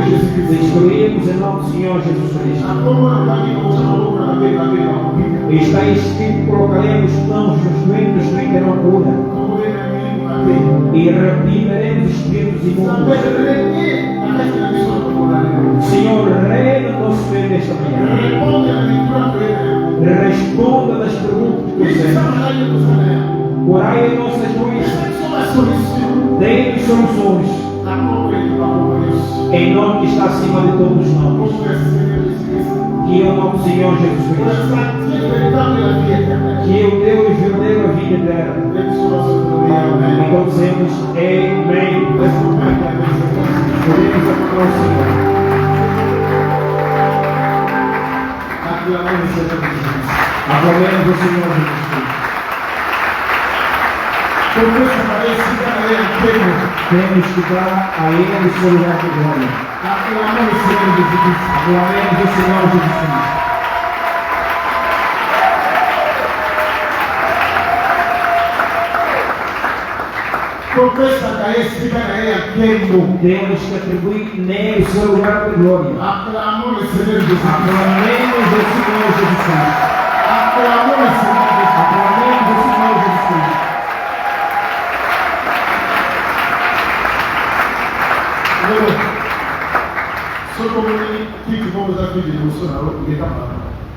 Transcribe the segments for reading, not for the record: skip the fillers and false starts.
de Jésus-Christ. Destruímos em nome do Senhor Jesus Cristo. E está escrito: colocaremos mãos nos doentes que terão cura. E reprimiremos espíritos imundos. Senhor, reina no nosso meio nesta manhã. Responda das perguntas que fizemos. Orai em nossas doenças. Dê-nos soluções. Em nome que está acima de todos os nomes. Que é o nome do Senhor Jesus Cristo. Que é o Deus verdadeiro a vida eterna. Então dizemos amém. Podemos aplaudir o Senhor. Aclamemos o Senhor Jesus Cristo. Temos que dar a Ele o seu lugar de glória. Aclamemos o Senhor Jesus Cristo. Aclamemos o Senhor Jesus Cristo. Temos que atribuir nele o seu lugar de glória. Aclamemos o Senhor Jesus Cristo. Aclamemos o Senhor Jesus Cristo. Aclamemos o Senhor Jesus Cristo.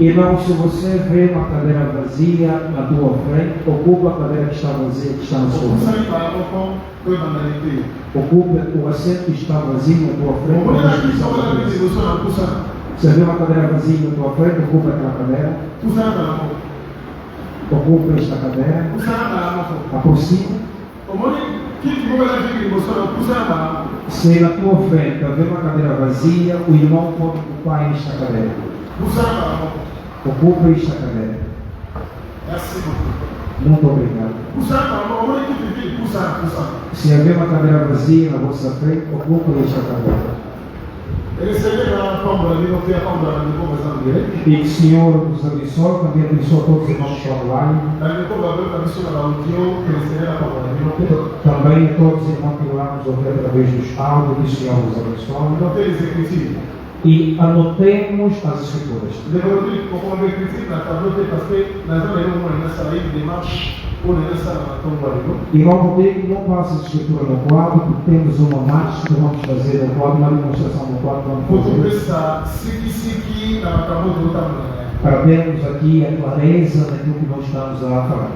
Irmão, se você vê uma cadeira vazia na tua frente, ocupa a cadeira que está vazia, que está na sua frente. Ocupa o assento que está vazio na tua frente. Você vê uma cadeira vazia na tua frente, ocupa aquela cadeira. Ocupa esta cadeira. Aproxima. Se na tua frente haver uma cadeira vazia, o irmão pode ocupar esta cadeira. Ocupa esta cadeira. Muito obrigado. Se haver uma cadeira vazia na vossa frente, ocupa esta cadeira. E que o Senhor nos abençoe, também abençoe todos os irmãos que estão online. Também todos os irmãos que lá nos ouvem através dos áudios, que o Senhor nos abençoe. E anotemos as escrituras. Irmão Rodrigo, não passa a escritura no quadro, porque temos uma marcha que vamos fazer no quadro, uma demonstração no quadro que vamos fazer. Para termos aqui a clareza daquilo que nós estamos a falar.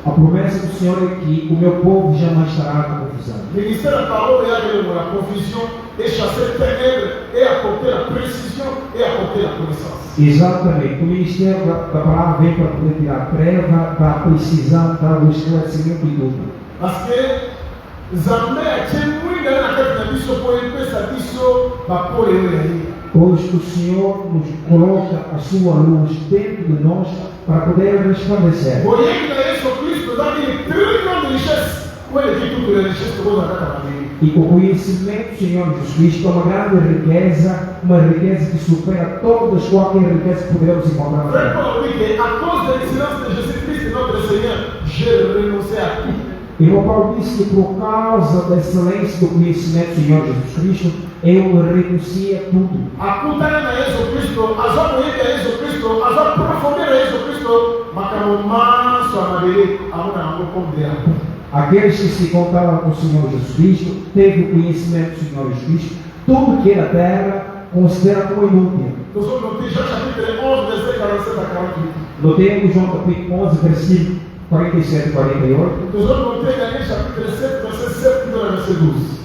A promessa do Senhor é que o meu povo jamais estará na confusão. Exatamente. O ministério da palavra vem para poder tirar a treva, para a precisão, para o esclarecimento e tudo. Pois o Senhor nos coloca a sua luz dentro de nós para poder resplandecer. E o conhecimento do Senhor Jesus Cristo é uma grande riqueza, uma riqueza que supera todas qualquer riqueza que poderemos encontrar na terra. E o Paulo disse que por causa da excelência do conhecimento do Senhor Jesus Cristo, eu renuncia tudo. Aqueles que se encontraram com o Senhor Jesus Cristo, teve o conhecimento do Senhor Jesus Cristo, tudo que é da terra considera como inútil. Notemos João capítulo 11, versículo 47 e 48.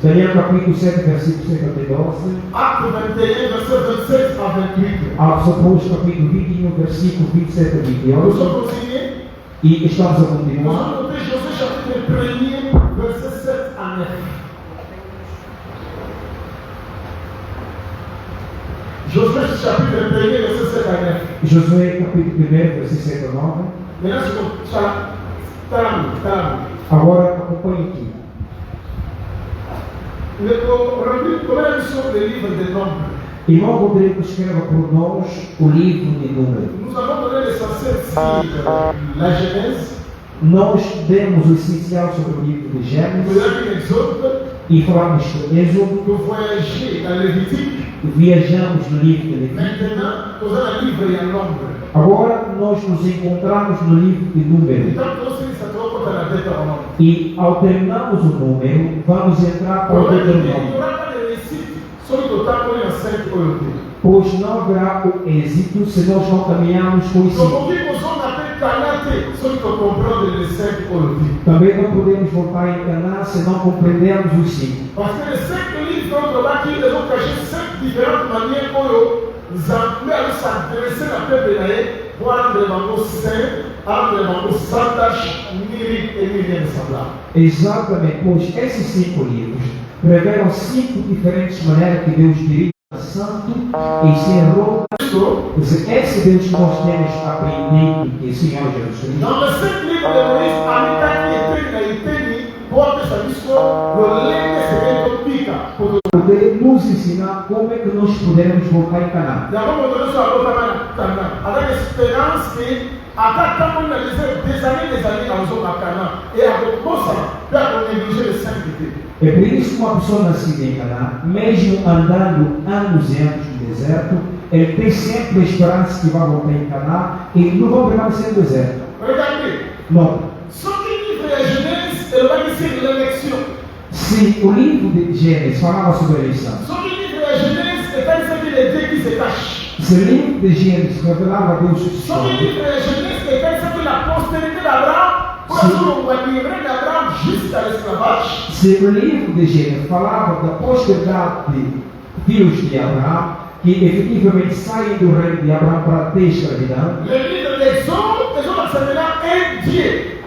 Daniel capítulo 7, versículo 7 até 12. Atos Apóstolos capítulo 21, versículo 27 a 28. E estamos a continuar. Josué capítulo 1, versículo 7 a 9. Josué capítulo 1, versículo 7 a 9. Agora acompanhe aqui. Irmão Rodrigo escreva por nós o livro de Números. Nós demos o essencial sobre o livro de Gênesis e falamos sobre Êxodo. Viajamos no livro de Levítico. Agora nós nos encontramos no livro de Números. E ao terminarmos o número, vamos entrar para o Deuteronômio. Pois não haverá o êxito se nós não caminharmos com isso. Também não podemos voltar em Canaã se não compreendermos os 5. Parce que les 5 livres dont on a qui les ont cachés 5 différentes manières pour Zambé s'adresser à peuple pour rendre les manteaux saints, rendre les manteaux sans tâche, mérite et mérite semblables. Exatamente, pois esses 5 livros revelam 5 diferentes maneiras que Deus dirige a santo e sem roupa. Esse Deus que nós temos aprendido que o Senhor Jesus Cristo. Dans les 5 livres de Moïse, Amita qui était porte essa missão, o leme se pica. Poder nos ensinar como é que nós podemos voltar em Canaã. Avec l'espérance que, até quand on a des années à usar a Canaã, e a proposta para negliger les saintetés. É por isso que uma pessoa nascida em Canaã, mesmo andando anos e anos no deserto, ele tem sempre a esperança que vai voltar em Canaã e não vai permanecer no deserto. Regardez. Não. Ce qui livre a Genèse, ele vai dizer l'élection. Se o livro de Gênesis falava sobre a eleição. Ce qui livre a Genèse, c'est pas ce qu'il est Dieu qui se cache. Se o livro de Gênesis revelava a Deus que se Ce qui livre a Genèse, c'est pas ce que la postérité d'Abraham, pour la livrer d'Abraham jusqu'à l'esclavage. Se o livro de Gênesis falava da posteridade de filhos de Abraão, que efetivamente saem do reino de Abraão para ter escravidão. Le livre d'Exode, Exode c'est maintenant un Dieu.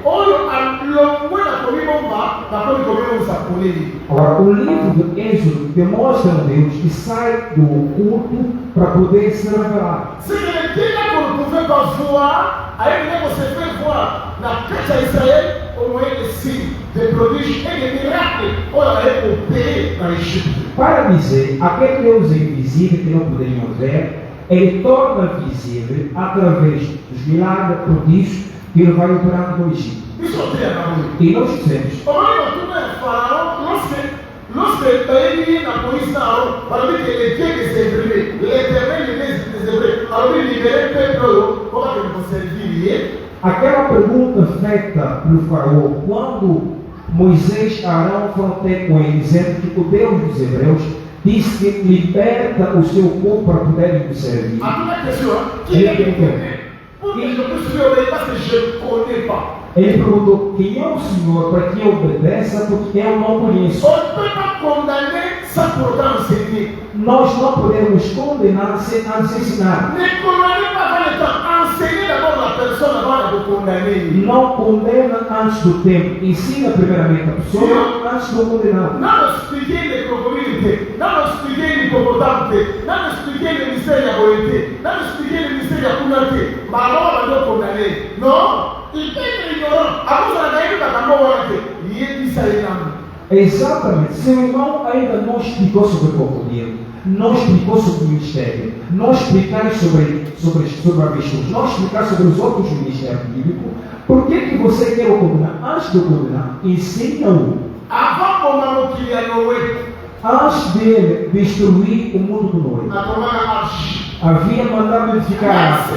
Agora, o livro do Êxodo demonstra um Deus que sai do culto para poder se revelar. Se ele tinha que pouvait pas voir, aí você fait voir na casa de Israel au moyen de signes, de prodiges et de miracles, on a opéré dans l'Égypte. Para dizer, aquele Deus invisível que não poderiam ver, ele torna visível através dos milagres, prodígios que ele vai operando no Egito. E nós dizemos. Lorsque Élie a Moïse Aaron, para que les dieux des Hébreux, l'Éternel des Hébreux, alors il libérait le peuple, comment que vous serviriez? Aquela pergunta feita pelo faraó quando Moisés e Arão foram ter com ele, dizendo que o Deus dos Hebreus disse que liberta o seu povo para poderem me servir. Ele perguntou quem é o Senhor para que eu obedeça, porque eu não conheço. Nós não podemos condenar sem antes ensinar. Não condena antes do tempo. Ensina primeiramente a pessoa antes de condenar. Não expliquei de probabilité, não expliquei de comportamento, não expliquei de mistério à volonté, não expliquei de mistério à volonté. Mas agora não condenei. Não. Il peut être ignorant. A causa da gaia da camboa que ele disse aí não. Exatamente. Seu irmão ainda não explicou sobre o crocodilo, não explicou sobre o mistério, não explicar sobre a avestruz, não explicar sobre os outros ministérios bíblicos. Por que você quer o condenar? Antes de o condenar, ensina-o. Antes de destruir o mundo do Noé, havia mandado edificar.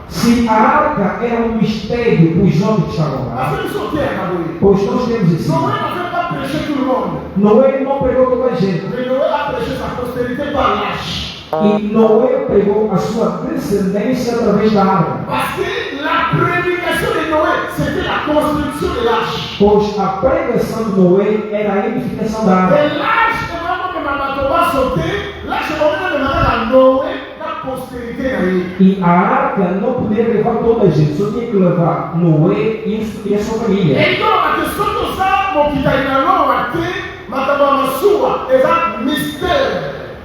Se a arca era um mistério para os homens que estavam lá, pois nós temos isso. Noé não pregou toda a gente. E Noé pregou a sua descendência através da arca. Pois a pregação de Noé era a edificação da arca. E a arca não podia levar toda a gente, só tinha que levar Noé e a sua família.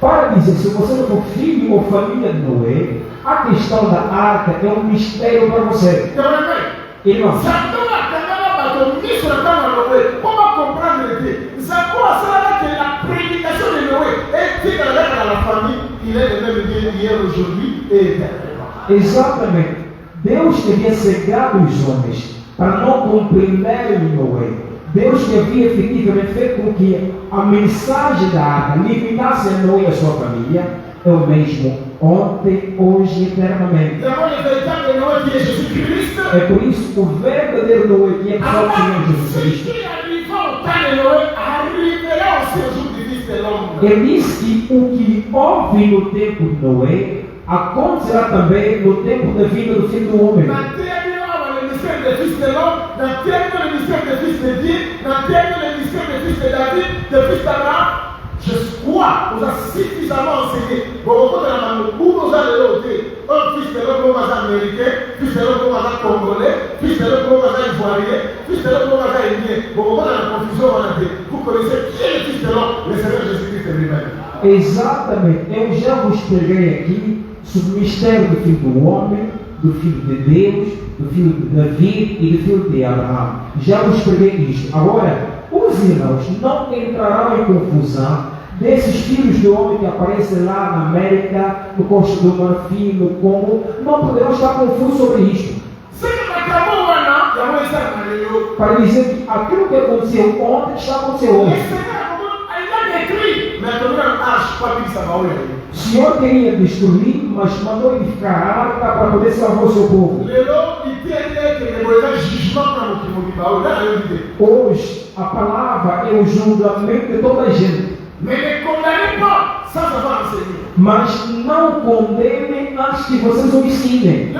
Para dizer, se você não for filho ou família de Noé, a questão da arca é um mistério para você. Irmão, exatamente. Deus havia cegado os homens para não compreenderem Noé. Deus que havia efetivamente feito com que a mensagem da arca limitasse a Noé e a sua família, é o mesmo ontem, hoje e eternamente. É por isso que o verdadeiro Noé, que é só o Senhor Jesus Cristo, ele diz que o que houve no tempo de Noé acontecerá também no tempo da vida do Filho do Homem. Des fils de l'homme, dans le ministère des fils de Dieu, dans le ministère des fils de David, des fils d'Abraham, je crois, nous a suffisamment enseigné. Bon, on nous a déloté un fils de l'homme comme américain, fils de l'homme comme congolais, fils de l'homme comme ivoirien, fils de l'homme comme indien. Bon, on a la confusion, on a dit, vous connaissez qui est le fils de l'homme? Le Seigneur Jésus-Christ lui-même. Exatamente, eu já vos preguei aqui sobre o mistério do Filho do Homem, do Filho de Deus, do Filho de Davi e do Filho de Abraão. Já vos preguei isto. Agora, os irmãos não entrarão em confusão desses filhos do homem que aparecem lá na América, no Costa do Marfim, no Congo. Não poderão estar confusos sobre isto. Para dizer que aquilo que aconteceu ontem está acontecendo hoje. O Senhor queria destruir, mas mandou edificar a arca para poder salvar o seu povo. Hoje, a palavra é o julgamento de toda a gente. Mas não condenem antes que vocês o ensinem.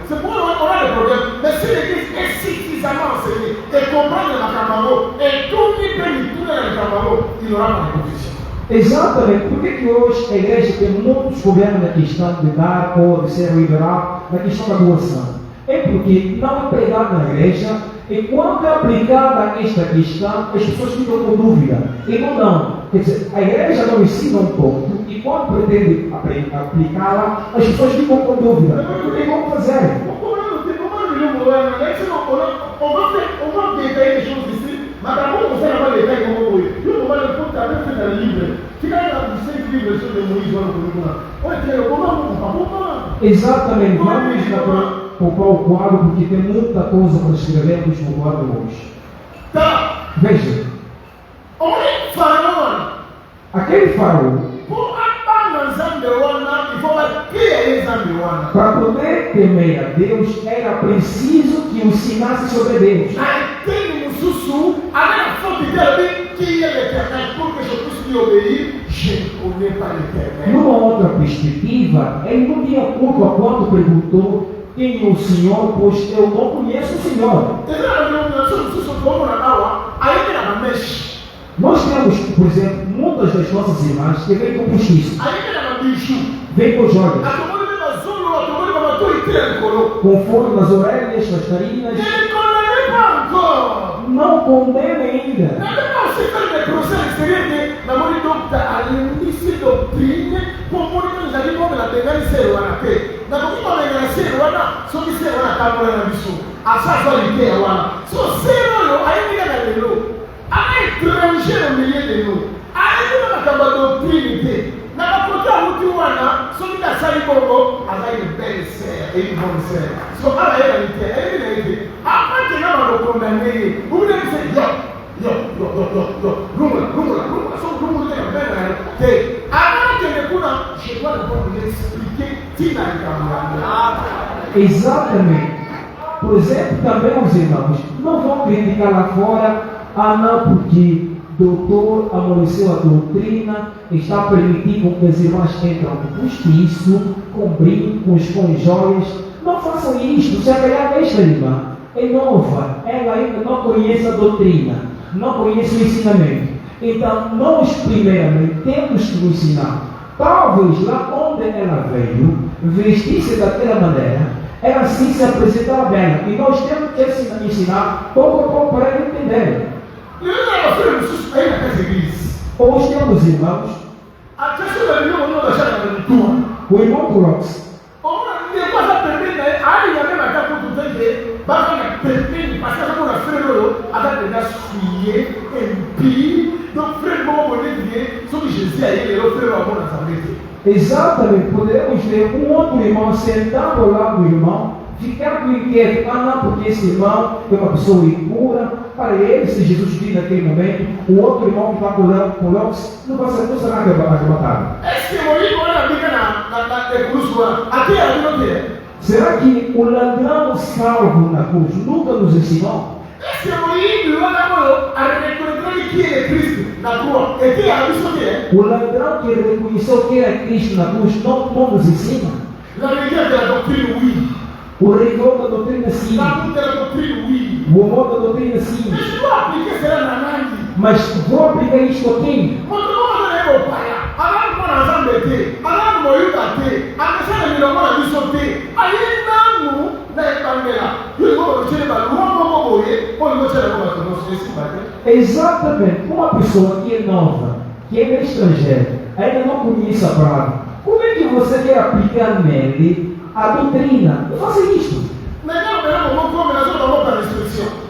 C'est pour on a des problèmes. Mais si l'Église est suffisamment enseignée et comprend le Macamaro et tout le pays, tout le Macamaro, il n'aura pas de confusion. Exatamente. Por que hoje a igreja tem muitos problemas na questão de dar ou de ser liberal, na questão da doação? É porque não é pregado na igreja, e quando é aplicada esta questão, as pessoas ficam com dúvida. E não. Quer dizer, a igreja não ensina um ponto, e quando pretende aplicá-la, as pessoas ficam com dúvida. O que vão fazer? On va détailler les choses ici, mais d'abord on va détailler comment on est. On va le faire dans le livre. Si quand on a 5 livres sur les Moïse, on est comment. Exatamente, vamos poupar o quadro porque tem muita coisa para escrevermos no quadro hoje. Tá. Veja. Olha, faraó. Aquele faraó. Para poder temer a Deus, era preciso que o ensinasse sobre Deus. Numa outra perspectiva, ele não tinha culpa quando perguntou quem é o Senhor, pois eu não conheço o Senhor. Nós temos, por exemplo, muitas das nossas irmãs que vêm com postiço, vêm com joias, com forno nas orelhas, nas narinas. Não condena ainda. Étranger au milieu de nous. Allez dans la doctrine. Dans la côté où tu vois, celui qui a sali Congo, a une belle sœur et une bonne sœur. Ce qu'on a la réalité, elle est vérité. Après que nous allons condamner, vous voulez dire yo, avant que les gens, je dois vous expliquer qui n'a pas. Exatamente. Por exemplo, também os irmãos não vão criticar lá fora. Ah, não, porque doutor amoleceu a doutrina, está permitindo que as irmãs entrem com postiço, com brincos, com joias. Não façam isto. Se calhar esta irmã é nova, ela ainda não conhece a doutrina, não conhece o ensinamento. Então, nós primeiramente temos que nos ensinar. Talvez lá onde ela veio, vestir-se daquela maneira, ela assim se apresentava bem. E nós temos que ensinar pouco a pouco para ela entender. Hoje temos irmãos. O irmão Crocs. se aí ele ofereceu amor na família. Exatamente, poderemos ver um outro irmão sentado ao lado do irmão, ficando inquieto, não, porque esse irmão é uma pessoa impura, para ele, se Jesus vir naquele momento, o outro irmão que está com Lóis, não vai ser nada que vai matar. Será que o ladrão salvo na cruz nunca nos ensinou? O ladrão que reconheceu que era Cristo na cruz não nos ensina? O rigor da doutrina sim. O amor da doutrina sim. Mas vou aplicar isto a quem? Exatamente, uma pessoa que é nova, que é estrangeira, ainda não conhece a palavra, como é que você quer aplicar nele a doutrina? Não faça isto.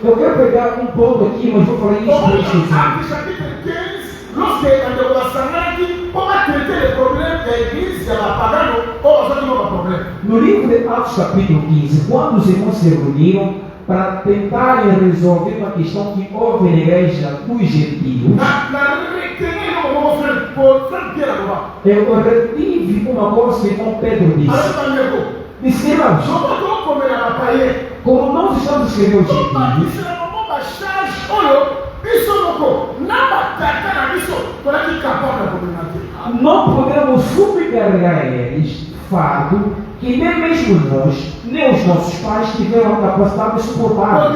Eu quero pegar um ponto aqui, mas vou falar isso. No livro de Atos capítulo 15, quando os irmãos se reuniram para tentarem resolver uma questão que houve na igreja dos gentios, eu retive uma coisa que o irmão Pedro disse. Disse, irmãos, como nós estamos escrevendo os gentios, não podemos subcarregar eles fardo que nem mesmo nós, nem os nossos pais tiveram a capacidade de suportar.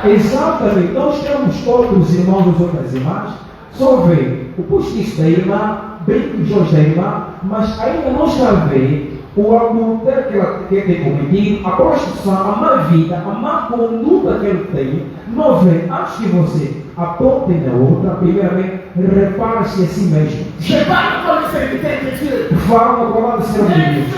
Exatamente, nós temos outros irmãos e outras irmãs, só ver o postiço da irmã, brinco de Jorge da irmã, mas ainda não está a ver o adultério que ela tem cometido, a prostituição, a má vida, a má conduta que ele tem. Não vê, antes que você aponte na outra, primeiramente, repare-se a si mesmo. Fala na palavra do Senhor de Deus.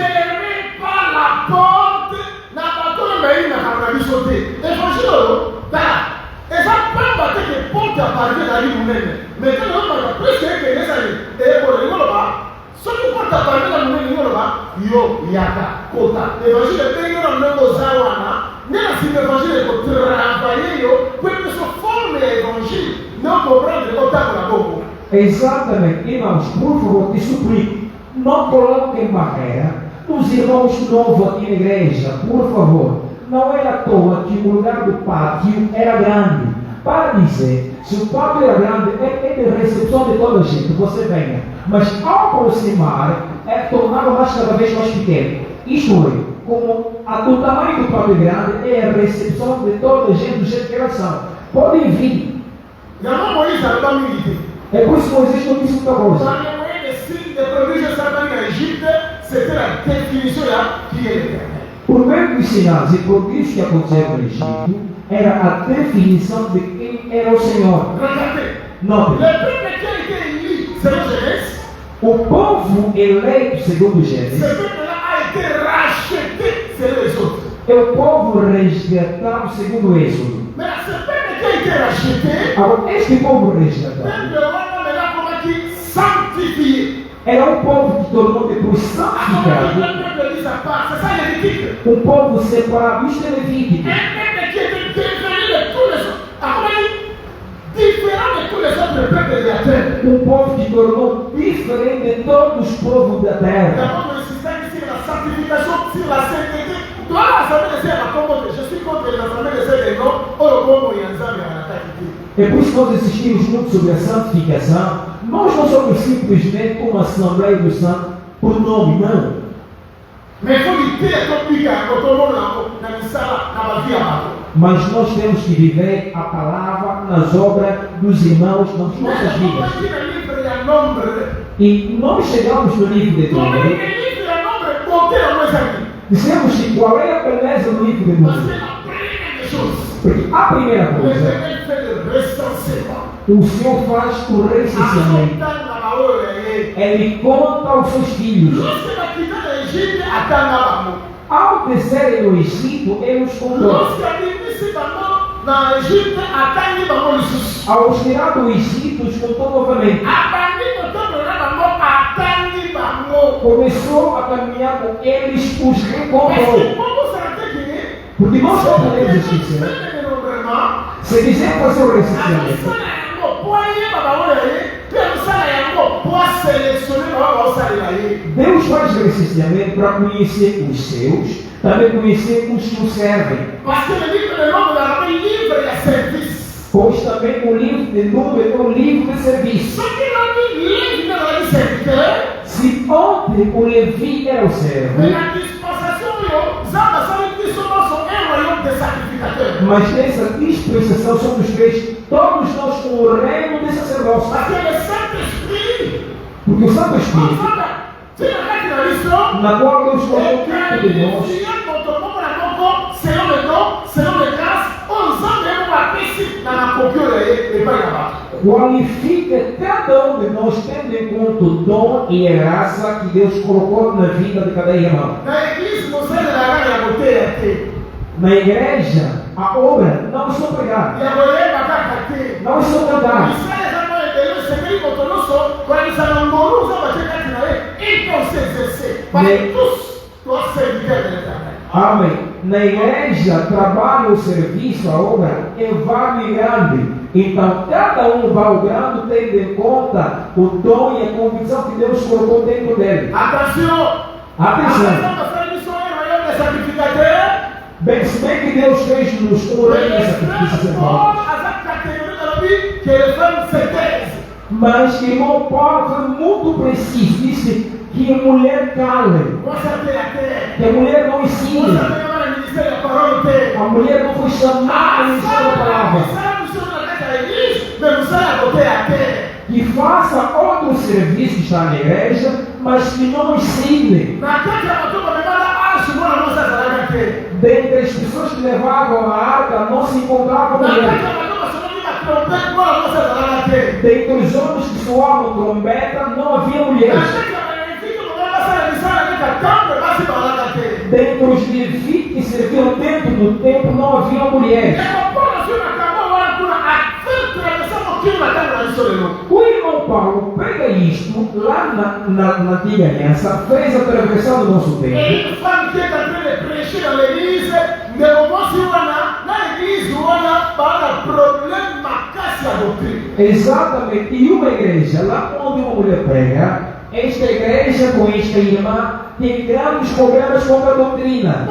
Exatamente, irmãos, por favor, te suplico, não coloquem barreira nos irmãos novos aqui na igreja, por favor. Não era à toa que o lugar do pátio era grande. Para dizer, se o pátio era grande, é de recepção de toda a gente, você venha. Mas ao aproximar, tornava mais cada vez mais pequeno. Isto é, como o tamanho do pátio grande é a recepção de toda a gente do jeito que elas são. Podem vir. É por isso que Moisés não disse muita coisa. Por meio dos sinais e prodígios que aconteceram no Egito, era a definição de quem era o Senhor. Note, o povo eleito segundo Gênesis é o povo resgatado segundo Êxodo. Agora, este povo resgatado era um povo que tornou depois santificado, um povo separado. Isto é Levítico. Um povo que tornou diferente de todos os povos da terra. É por isso que nós insistimos muito sobre a santificação. Nós não somos simplesmente uma Assembleia do Santo por nome, não. Mas nós temos que viver a palavra nas obras dos irmãos, nas nossas vidas. E nós chegamos no livro de Número. Dizemos que qual é a beleza do livro de Número? Porque a primeira coisa o Senhor faz o recenseamento. Ele conta aos seus filhos. Ao descerem no Egito, ele os contou. Ao tirar do Egito, os contou novamente. Começou a caminhar com eles, os recontou. Porque nós fazemos isso, né? Se quiser fazer o recenseamento, Deus faz recenseamento para conhecer os seus, também conhecer os que o servem. Pois também o livro de número é um livro de serviço. Se ontem o Levi era o servo, mas nessa dispensação somos feitos todos nós com o reino de sacerdócio. Porque o Santo Espírito, na qual Deus colocou dentro de nós, qualifica cada um de nós tendo em conta o dom e a graça que Deus colocou na vida de cada irmão. Na igreja, a obra não é só pregar, não é só cantar. Amém. Na igreja, trabalho, o serviço, a obra é vago e grande. Então, cada um valgrando tendo em conta o dom e a convicção que Deus colocou dentro dele. Atenção! Bem, se bem que Deus fez-nos um reino de sacrifício, mas irmão Paulo foi muito preciso, disse que a mulher cala, que a mulher não ensina, a mulher não foi chamada a ensinar a palavra, que faça outro serviço que está na igreja, mas que não ensine. Dentre as pessoas que levavam a arca, não se encontrava mulher. Dentre os homens que soavam trombeta, não havia mulheres. Dentre os levitas que serviam dentro do templo, não havia mulheres. O irmão Paulo pega isto lá na antiga aliança, fez a travessão do nosso tempo. Exatamente, e uma igreja, lá onde uma mulher prega, esta igreja com esta irmã tem grandes problemas com a doutrina.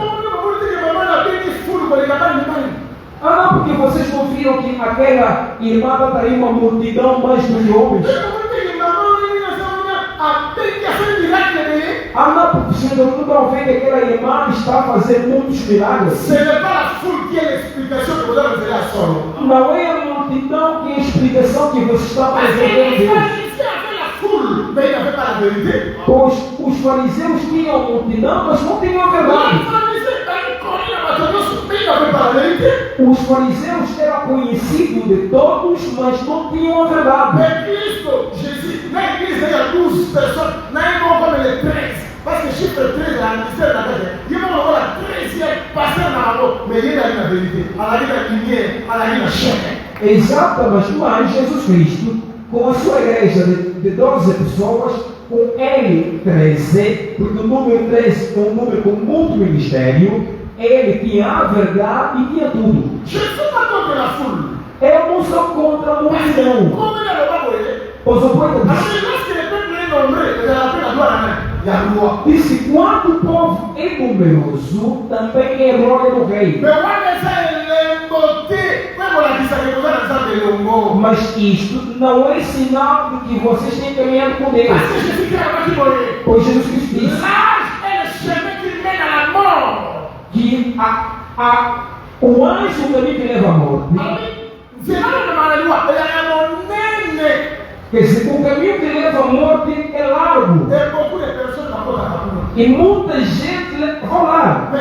Ah, não, porque vocês não viram que aquela irmã vai trair uma multidão mais dos homens. Ah, não, porque vocês não estão vendo que aquela irmã está fazendo muitos milagres. Não é a multidão que é a explicação que você está fazendo. Pois os fariseus tinham multidão, mas não tinham a verdade. Os fariseus eram conhecidos de todos, mas não tinham a verdade. Exato, mas Jesus Cristo, com a sua igreja de 12 pessoas, com ele 13, porque o número 13 é um número com muito ministério, ele tinha a verdade e tinha tudo. Eu não sou contra a multidão. Pois o poeta disse, quando o povo é numeroso, também é glória do rei. Mas isto não é sinal de que vocês têm caminhado com Deus. Pois Jesus Cristo disse que o anjo também que leva a morte. Quer dizer, o caminho que leva à morte é largo. E muita gente vai lá.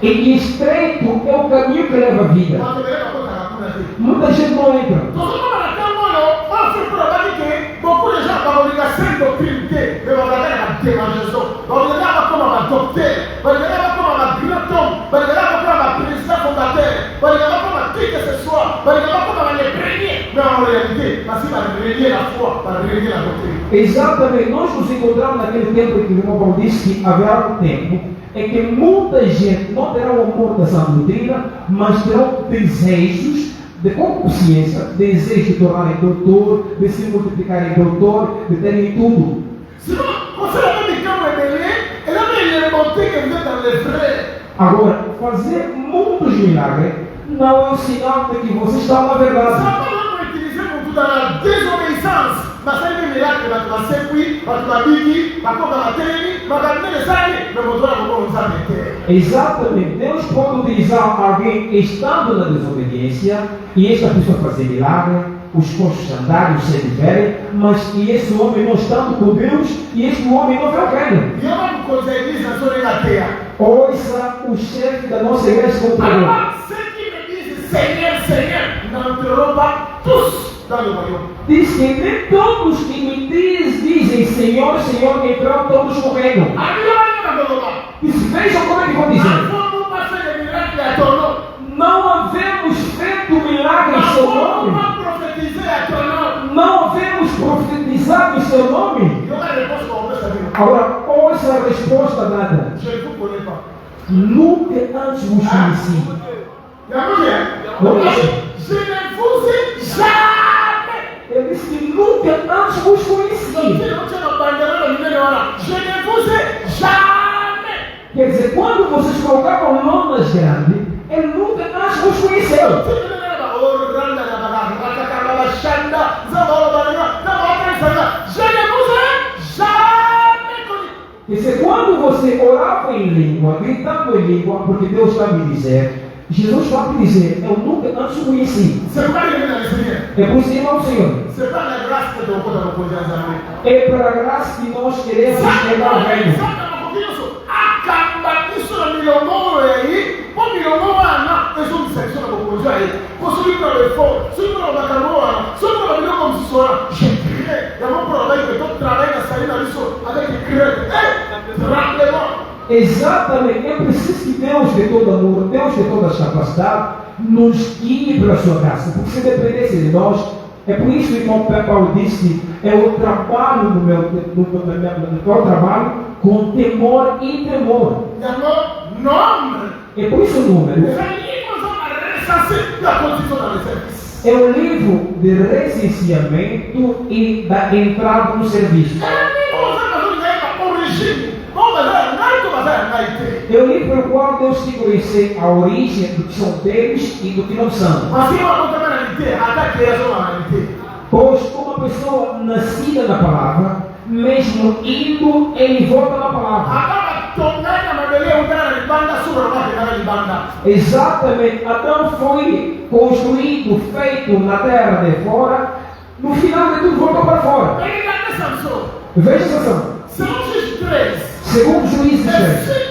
E estreito é o caminho que leva à vida. Muita gente não entra. Todo mundo até o mono, olha foi provado que beaucoup de gens vão ligar sem doutrine, que vai ligar a démangeação, vai ligar como uma docteur, vai ligar como uma graton, vai ligar como uma président fondateur, vai ligar como uma qui que ce soit, vai ligar como uma premier, mais en réalité, parce qu'il va régner la foi, va régner la doctrine. Exatamente, nós nos encontramos naquele tempo em que o irmão Paulo disse que haverá um tempo em que muita gente não terá o amor da sã doutrina, mas terão desejos de concupiscência, desejo de tornarem doutor, de se multiplicarem doutor, de terem tudo. Sinon, você não me chama rebellion, ele não me remonter que vous êtes dans les vrais. Agora, fazer muitos milagres não é um sinal de que você está na Ça verdade. va pas utiliser pour tout dans la désobéissance. Mas aí vem miracle, mas tu vai sempre, mas tu vai vir, mas como vai ter, mas vai ter sangue, mas vou dar como usar meter. Exatamente, Deus pode utilizar alguém estando na desobediência e esta pessoa fazer milagre, os cônjuges andarem, se tiverem, mas e esse homem não estando com Deus e este homem não vê o reino. E eu não conseguir na zona da terra. Ouça o chefe da nossa igreja como pregou. Alors, ceux qui me disent Seigneur, Seigneur, n'entreront pas tous dans le royaume. Diz que nem todos que me dizem Senhor, Senhor, entrarão todos no reino. Diz, vejam como é que vão dizer. Não havemos feito milagre em seu nome. Não havemos profetizado em seu nome. Agora, ouça a resposta dada. Nunca antes vos conheci. Je ne vous ai jamais. Ele disse que nunca antes vos conheci. Je ne vous ai jamais. Quer dizer, quando vocês colocavam lonas grandes, ele nunca antes vos conheceu. Quer dizer, quando você orava em língua, gritando em língua, porque Deus está me dizer, Jesus vai me dizer, eu nunca antes o conheci. É por isso que irmão Senhor. É para a graça que nós queremos chegar ao reino. Exatamente, é preciso que Deus de todo amor, Deus de toda capacidade, nos guie pela sua graça, porque se dependesse de nós, é por isso que o irmão Paulo disse que é o trabalho no meu trabalho com temor e tremor. É por isso o número. É o livro de recenseamento e da entrada no serviço. É o livro pelo qual Deus se conhece a origem do que são deles e do que não são. Pois uma pessoa nascida na palavra, mesmo indo, ele volta na palavra. Exatamente, Adão foi construído, feito na terra de fora, no final de tudo voltou para fora. Veja Sansão. Segundo Juízes 3.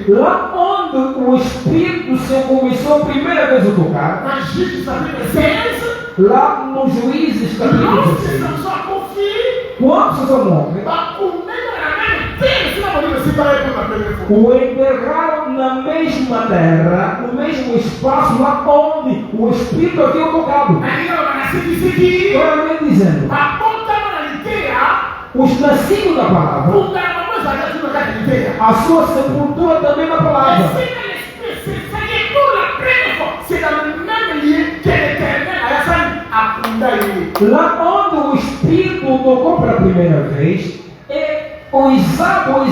Lá onde o Espírito Santo começou a primeira vez a tocar, lá no Juízes capítulo 16, quando Sansão morre, o enterraram na mesma terra, no mesmo espaço lá onde o Espírito havia tocado. Claramente dizendo, os nascidos da palavra, a sua sepultura também na palavra. Lá onde o Espírito tocou pela primeira vez, é o exato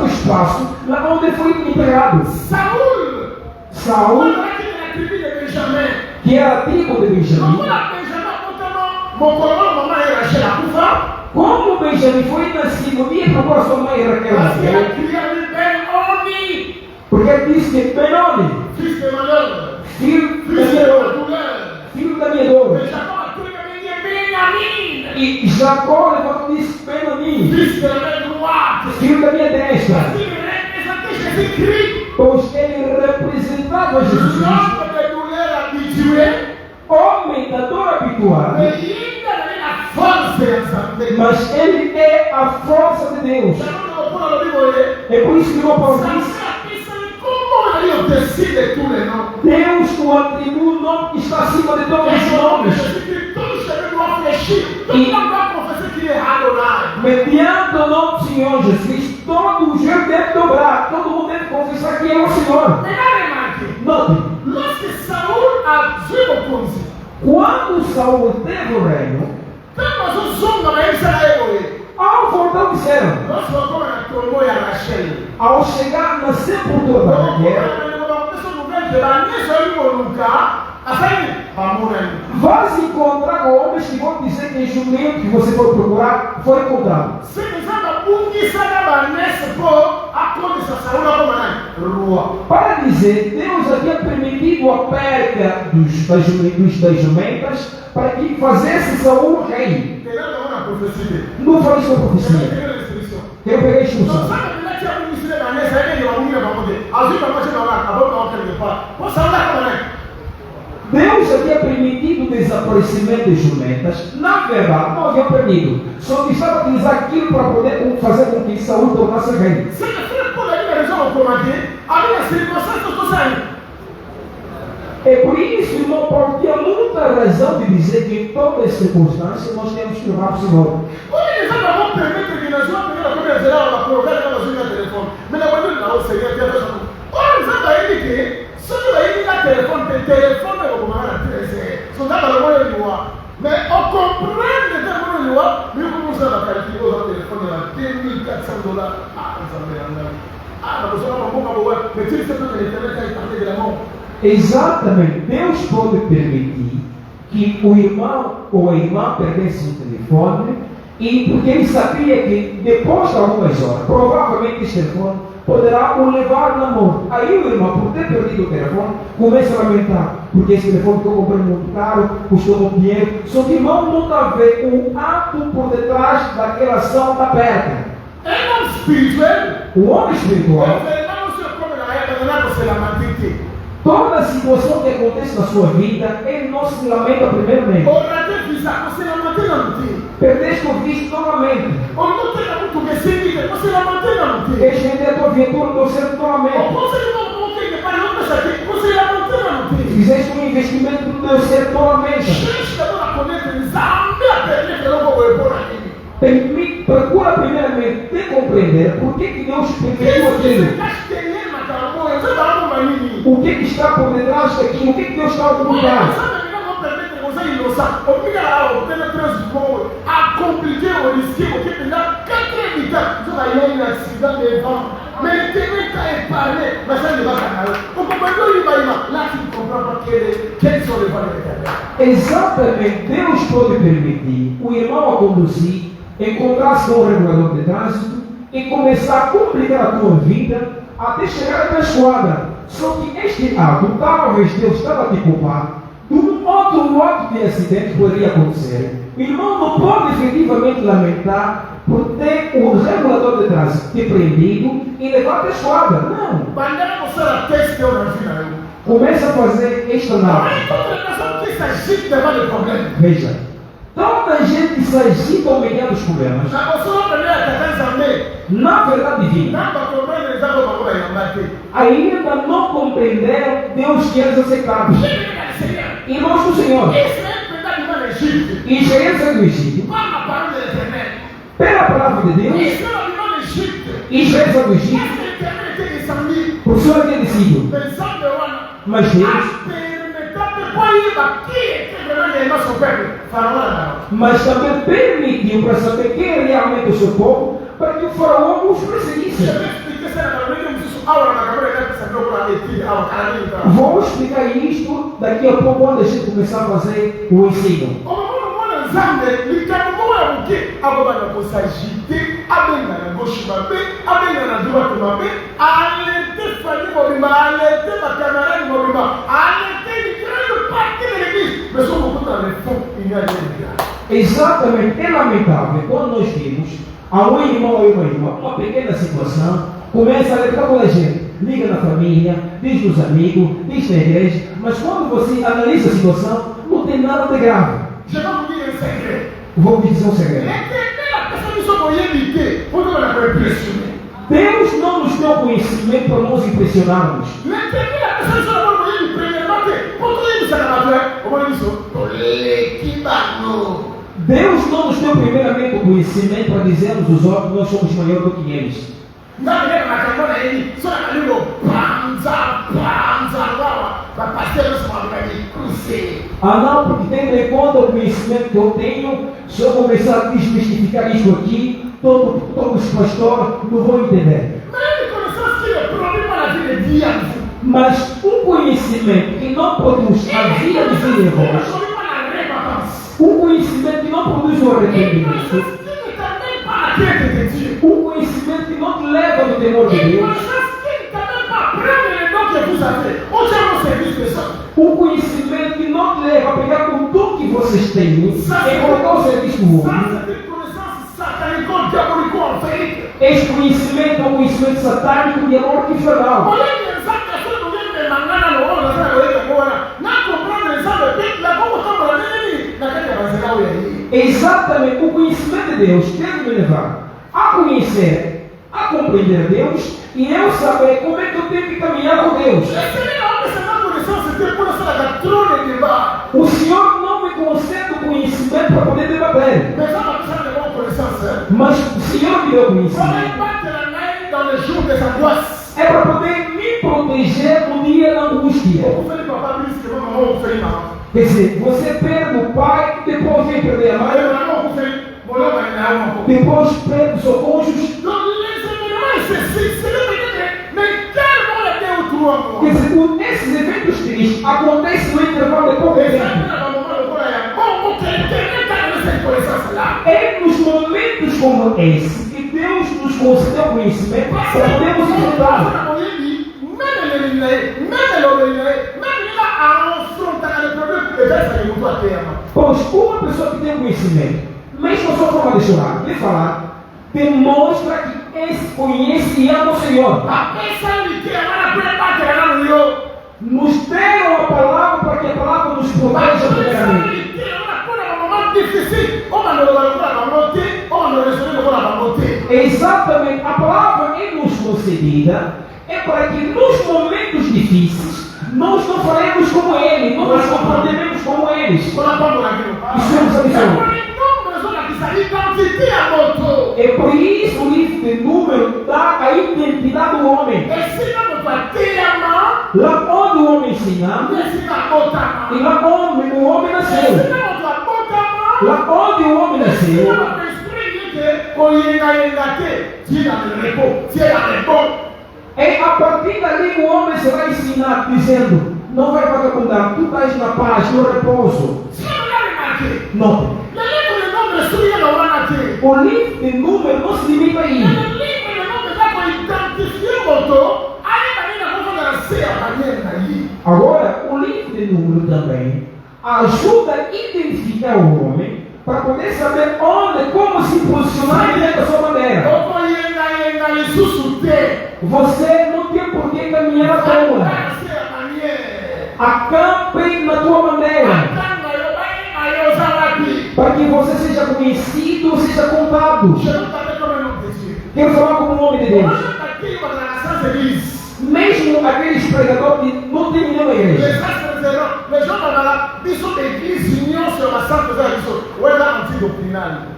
espaço lá onde foi enterrado. Saul, que era a tribo de Benjamim, como Benjamim foi nascido, ia para sua mãe Raquel, porque ele disse que Benoni, filho da minha dor, e Jacó levantou e disse Benoni, filho da minha destra. pois ele representava Jesus Cristo, l'homme de douleur habitué, homem da dor habituada, mais il a la force de santé. mas ele é a força de Deus. É por isso que o Paulo diz: Comment il décide de tous les noms? Deus, o atribui o nome que está acima de todos os nomes. Todo cheveu doit fléchir. Tout le monde doit confesser qu'il est Adonai. Mediante o nome do Senhor Jesus Cristo, todo o joelho deve dobrar, todo mundo deve confessar que é o Senhor. Mais là, remarquez, Note, lorsque Saoul a joué au Ponzi, quando Saul teve o reino, quand nous sommes dans la Israël, ao voltar disseram, lorsque on a tombé à Rachel, ao chegar na sepultura da Raquel, vai se encontrar com homens que vão dizer que em jumento que você foi procurar foi encontrado. Para dizer, Deus havia permitido a perda das jumentas para que fizesse Saul rei. Não foi isso a profecia. Eu peguei a instrução. Deus havia permitido o desaparecimento de jumentas. Na verdade, não havia permitido. Só que estava a utilizar aquilo para poder fazer com que Saul tornasse rei. É por isso, irmão Paulo tinha muita razão de dizer que em todas as circunstâncias nós temos que orar para o Senhor. Mais on comprend les termes de loi, mais comment ça va calculer au téléphone à 2400 $? Ah, ça me rend. Ah, mas eu não vou mais, mas tu sabe que a internet está aí de la mão. Exatamente, Deus pode permitir que o irmão ou a irmã perdesse o telefone, e porque ele sabia que depois de algumas horas, provavelmente esse telefone poderá o levar na morte. Aí o irmão, por ter perdido o telefone, começa a lamentar, porque esse telefone que eu comprei muito caro, custou muito dinheiro. Só que o irmão nunca vê o ato por detrás daquela ação da perda. O homem espiritual, toda situação que acontece na sua vida, ele não se lamenta primeiramente. Perdeste o visto novamente. Estender a tua viatura no teu centro novamente. Fizeste um investimento no teu centro novamente. Procura primeiramente te compreender por que Deus permitiu aquilo. O que está por detrás daquilo? O que Deus está a ocultar? A compliquer ou risquer, o que pendant 4 évidents, il y a eu un accident devant, mais le terrain est parlé, mais ça ne va pas. Pourquoi là tu ne comprends pas quelles sont les valeurs éternelles. Exatamente, Deus pode permitir o irmão a conduzir, encontrar-se com o regulador de trânsito e começar a complicar a tua vida até chegar até a esquadra. Só que este ato, talvez Deus estava a te culpar. Um outro lote de acidente poderia acontecer. O irmão não pode efetivamente lamentar por ter o regulador de trânsito te prendido e levar até a esquadra. Não. Começa a fazer esta análise. Veja, toda a gente se agita ao meio dos problemas. Na verdade divina, ainda não compreenderam Deus que eles aceitaram. Irmãos do Senhor, Israel saiu do Egito pela palavra de Deus. Israel saiu do Egito por sua havia descido, mas Deus também permitiu para saber quem é realmente o seu povo, para que o faraó os perseguisse. Vou explicar isto daqui a pouco, quando a gente começar a fazer o ensino. Exatamente, é lamentável quando nós vimos a um irmão ou uma irmã, uma pequena situação, começa a levar toda a gente. liga na família, diz nos amigos, diz na igreja, mas quando você analisa a situação, não tem nada de grave. Je vais vous dire un secret. Vou te dizer um segredo. La personne qui sont éviter, on doit la impressionner. Deus não nos deu conhecimento para nos impressionarmos. Deus não nos deu primeiramente o conhecimento para dizermos aos outros que nós somos maior do que eles. Ah não, porque tendo em conta o conhecimento que eu tenho, se eu começar a desmistificar isto aqui, todos os pastores não vão entender. Mas um conhecimento que não produz a vida de vida em vós, um conhecimento que não produz o arrependimento, um conhecimento que não te leva no temor de Deus, um conhecimento que não te leva a pegar o dom que vocês têm e colocar o serviço do mundo. Este conhecimento é um conhecimento satânico e amor infernal. Exatamente, o conhecimento de Deus deve me levar a conhecer, a compreender Deus e eu saber como é que eu tenho que caminhar com Deus. O Senhor não me concede o conhecimento para poder debater, mas o Senhor me deu conhecimento é para poder me proteger no dia da angústia. Quer dizer, você perde o pai, depois vem perder a mãe, depois perde o seu cônjuge. Quer dizer, esses eventos tristes acontecem no intervalo de pouco tempo. É nos momentos como esse que Deus nos concedeu conhecimento para podermos enfrentar. Pois uma pessoa que tem conhecimento, mesmo a sua forma de chorar, de falar, demonstra que esse conhece e ama o Senhor. Nos deram a palavra para que a palavra nos proteja primeiramente. Exatamente, a palavra é nos concedida é para que nos momentos difíceis nós não faremos como ele, não nos comportaremos como eles. Isso é uma missão. É por isso o livro de Números dá a identidade do homem. Lá onde o homem ensina, e lá onde o homem nasceu. Lá onde o homem nasceu, é a partir dali o homem será ensinado dizendo: não vai vagabundar, tu estás na paz, no repouso. Não. O livro de Números não se limita aí. Agora, o livro de Números também ajuda a identificar o homem para poder saber onde, como se posicionar dentro da sua maneira. Você não tem por que caminhar à toa. Acampe na tua maneira, para que você seja conhecido, seja contado. Quero falar como um homem de Deus. Mesmo aqueles pregadores que não tem nenhuma igreja.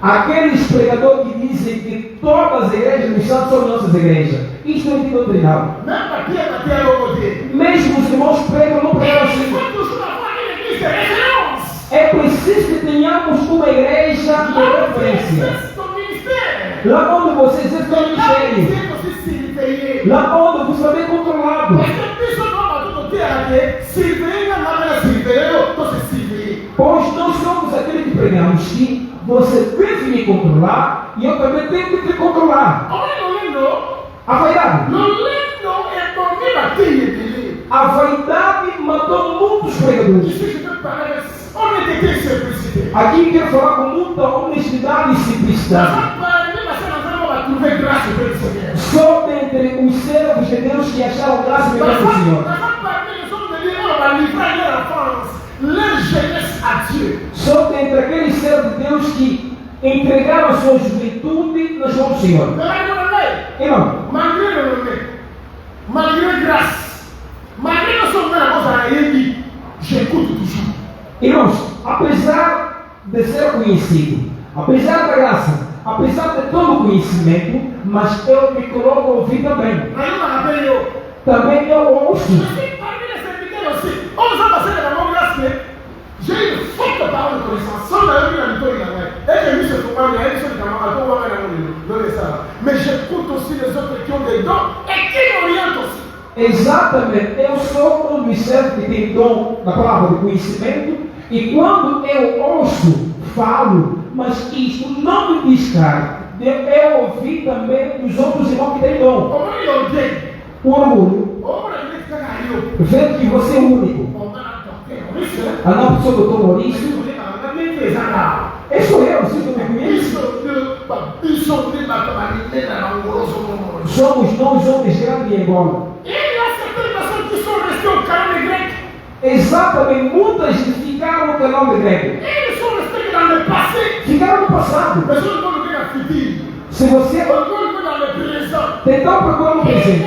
Aqueles pregadores que dizem que todas as igrejas dos santos são nossas igrejas. Isto é antidotrinal. Mesmo os irmãos pregam, não pregam assim. É preciso que tenhamos uma igreja de referência. Lá onde vocês estão no ministério. Lá onde você é controlado. Pois nós somos aqueles que pregamos que você deve me controlar e eu também tenho que te controlar. A vaidade. A vaidade matou muitos pregadores. Aqui quero falar com muita honestidade e simplicidade. trouvé grâce auprès du Seigneur. Só dentre os servos de Deus que acharam graça perante o Senhor. Leur jeunesse à Dieu. Só dentre aqueles servos de Deus que entregaram a sua juventude nas mãos do Senhor. Irmão, Malgré le renommé, malgré grâce, malgré que son père a dit, j'écoute toujours. irmãos, apesar de ser conhecido, apesar da graça, apesar de todo o conhecimento, mas eu me coloco a ouvir também. Aí eu me rappelle, Também eu ouço. je suis parmi les serviteurs aussi. On nous a passé de la mort grâce. J'ai une forte parole de connaissance. Sans la vie, la victoire, il y a rien. Et que lui se trouve mal, il y a une seule camarade, à tout moment, il y a un. Mais j'écoute aussi les autres qui ont des dons et qui m'orientent aussi. Exatamente, eu sou um dos servos que tem dom da palavra do conhecimento, e quando eu ouço, falo, mas isto não me distrai. Eu ouvi também dos outros irmãos que têm dom. Comment il orgueille? O orgulho, Oh, la vie, c'est un agneau. vendo que você é o único. On va l'adopter. Oui, c'est A não pessoa do doutor Maurício, eu sou eu, vocês não me conhecem. Somos nós homens grandes em Angola. Exatamente, muitas ficaram no canal de grego. Ficaram no passado. Se você tentar procurar no presente,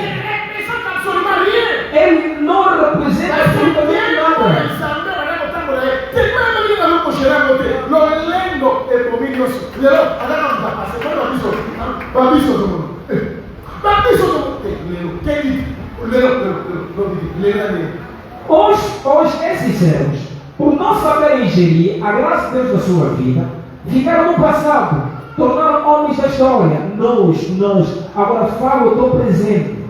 ele não representa absolutamente nada. Hoje esses servos, por não saberem gerir a graça de Deus na sua vida, ficaram no passado, tornaram homens da história. Nós, agora falo, eu estou presente.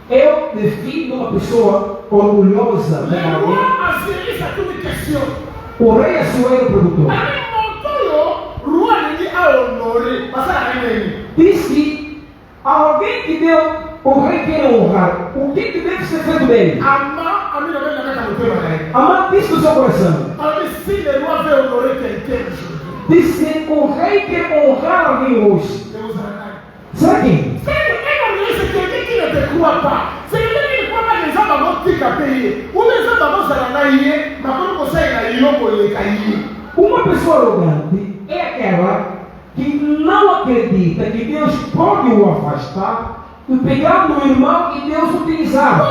Eu defino uma pessoa orgulhosa, o rei Assuero, produtor, diz que alguém que deu, o rei quer honrar, o que deve ser feito dele? Amar diz do seu coração. Diz que o rei quer honrar alguém hoje. Será quem? Uma pessoa arrogante é aquela que não acredita que Deus pode o afastar e pegar do irmão e Deus utilizar.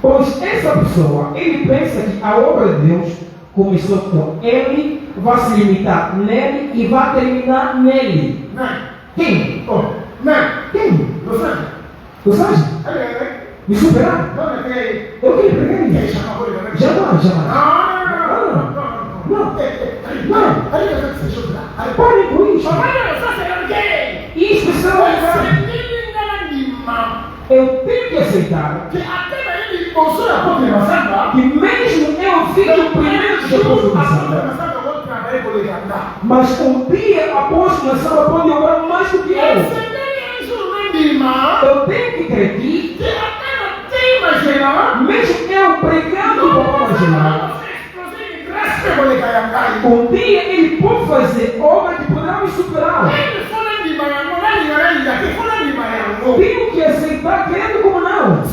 Pois essa pessoa, ele pensa que a obra de Deus começou com ele, vai se limitar nele e vai terminar nele. Quem? Quem? Você? Me superar? Eu que lhe preguei. Jamais. Não. Pare com isso. Isso é verdade. Eu tenho que aceitar que mesmo eu fico primeiro depois do Santa, mas um dia após o Santa pode obrar mais do que eu. Eu tenho que crer que mesmo eu pregando o Papai Imaginar, um dia ele pode fazer obra que poderá me superar. Tenho que aceitar, querendo como não.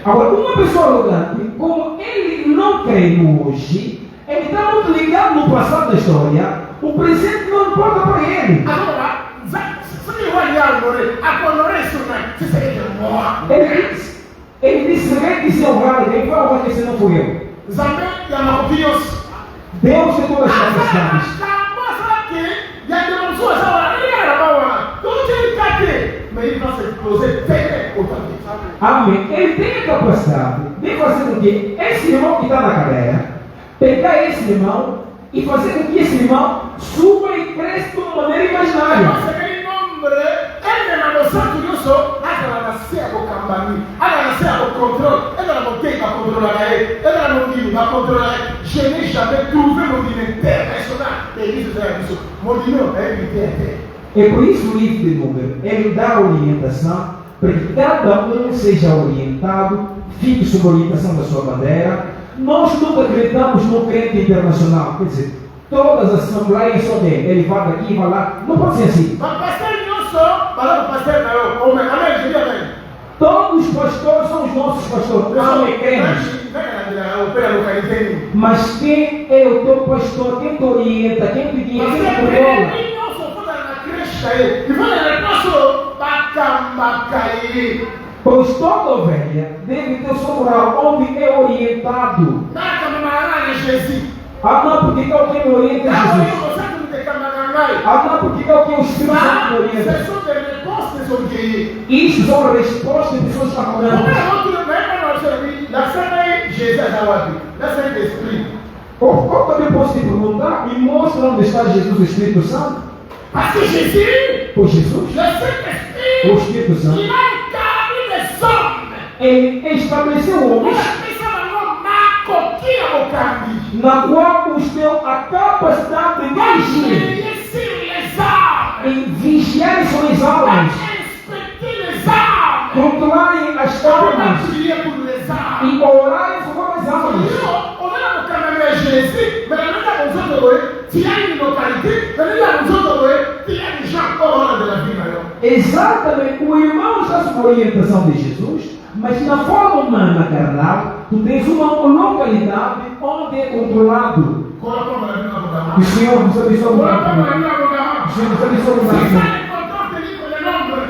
Agora, uma pessoa arrogante, como ele não crê no hoje, ele está muito ligado no passado da história, o presente não importa para ele. Ele disse, se alguém quiser honrar alguém, vai honrar que esse não fui eu. Deus de todas as capacidades. Amém. Ele tem a capacidade de fazer com que esse irmão que está na cadeira, pegar esse irmão e fazer com que esse irmão suba e cresça de uma maneira imaginária. Je n'ai jamais trouvé mon divinité personnel. É por isso o livro de Números, ele dá orientação para que cada um seja orientado, fique sob a orientação da sua bandeira. Nós nunca acreditamos no crente internacional, quer dizer, todas as assembleias só dele, ele vai daqui, vai lá, não pode ser assim. Mas pastor não só, para o pastor não, homem, amém, diga amém. Todos os pastores são os nossos pastores, não é crentes. Mas quem é o teu pastor, quem te orienta, quem te guia, quem te controla? Pois toda ovelha deve ter o seu lugar onde é orientado. Ah, não, porque alguém me orienta Jesus. Ah, não, porque alguém o Espírito Santo me orienta. Isso são respostas de pessoas que estão orando. Como também posso te perguntar, me mostra onde está Jesus, o Espírito Santo? Parce que Jésus, Pois Jesus, le Saint-Esprit, o Espírito Santo, il a établi les hommes. ele estabeleceu Il homens a fait ça dans Marco, qui a au Cambi. na qual os têm a capacidade de agir, Veiller sur les âmes. em vigiar sobre as almas, Inspecter les âmes. controlarem as On va almas prier pour les âmes. e orarem sobre as almas. On a au Cambi Jésus, mais la même chose de tu as une localité, la même chose de tu as des gens hors de la vie. Exatamente, o irmão está sob a orientação de Jesus, mas na forma humana carnal, tu tens uma localidade onde é controlado. O Senhor nos abençoe muito. O Senhor nos abençoe muito.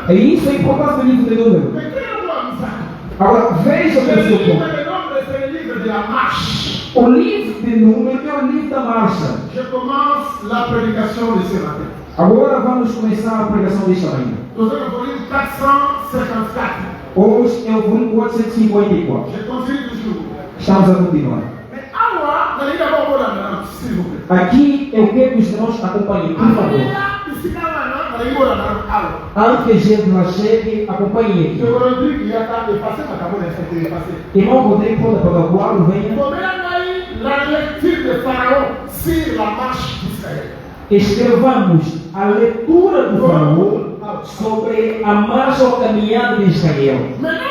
É isso a importância do livro de Números. Agora, veja o que eu estou. O livro de Números é o livro da marcha. Je commence la prédication de ce matin. Agora vamos começar a pregação desta manhã. Nous sommes au volume 454. Hoje é o volume 454. Je continue toujours. Estamos a continuar. Mais awa, na liga bon là, s'il vous plaît. Aqui eu quero que os irmãos acompanhem, por favor. Ici na liga awa. Antes que a gente lá chegue, acompanhem Je aqui. vous le dis, il y a qu'à effacer ma cabane et effacer. Irmão Rodrigo, pode apagar o quadro, venha. La lecture de Pharaon sur la marche d'Israël. Escrevamos a leitura do Faraó sobre a marcha ou caminhada de Israel. Maintenant,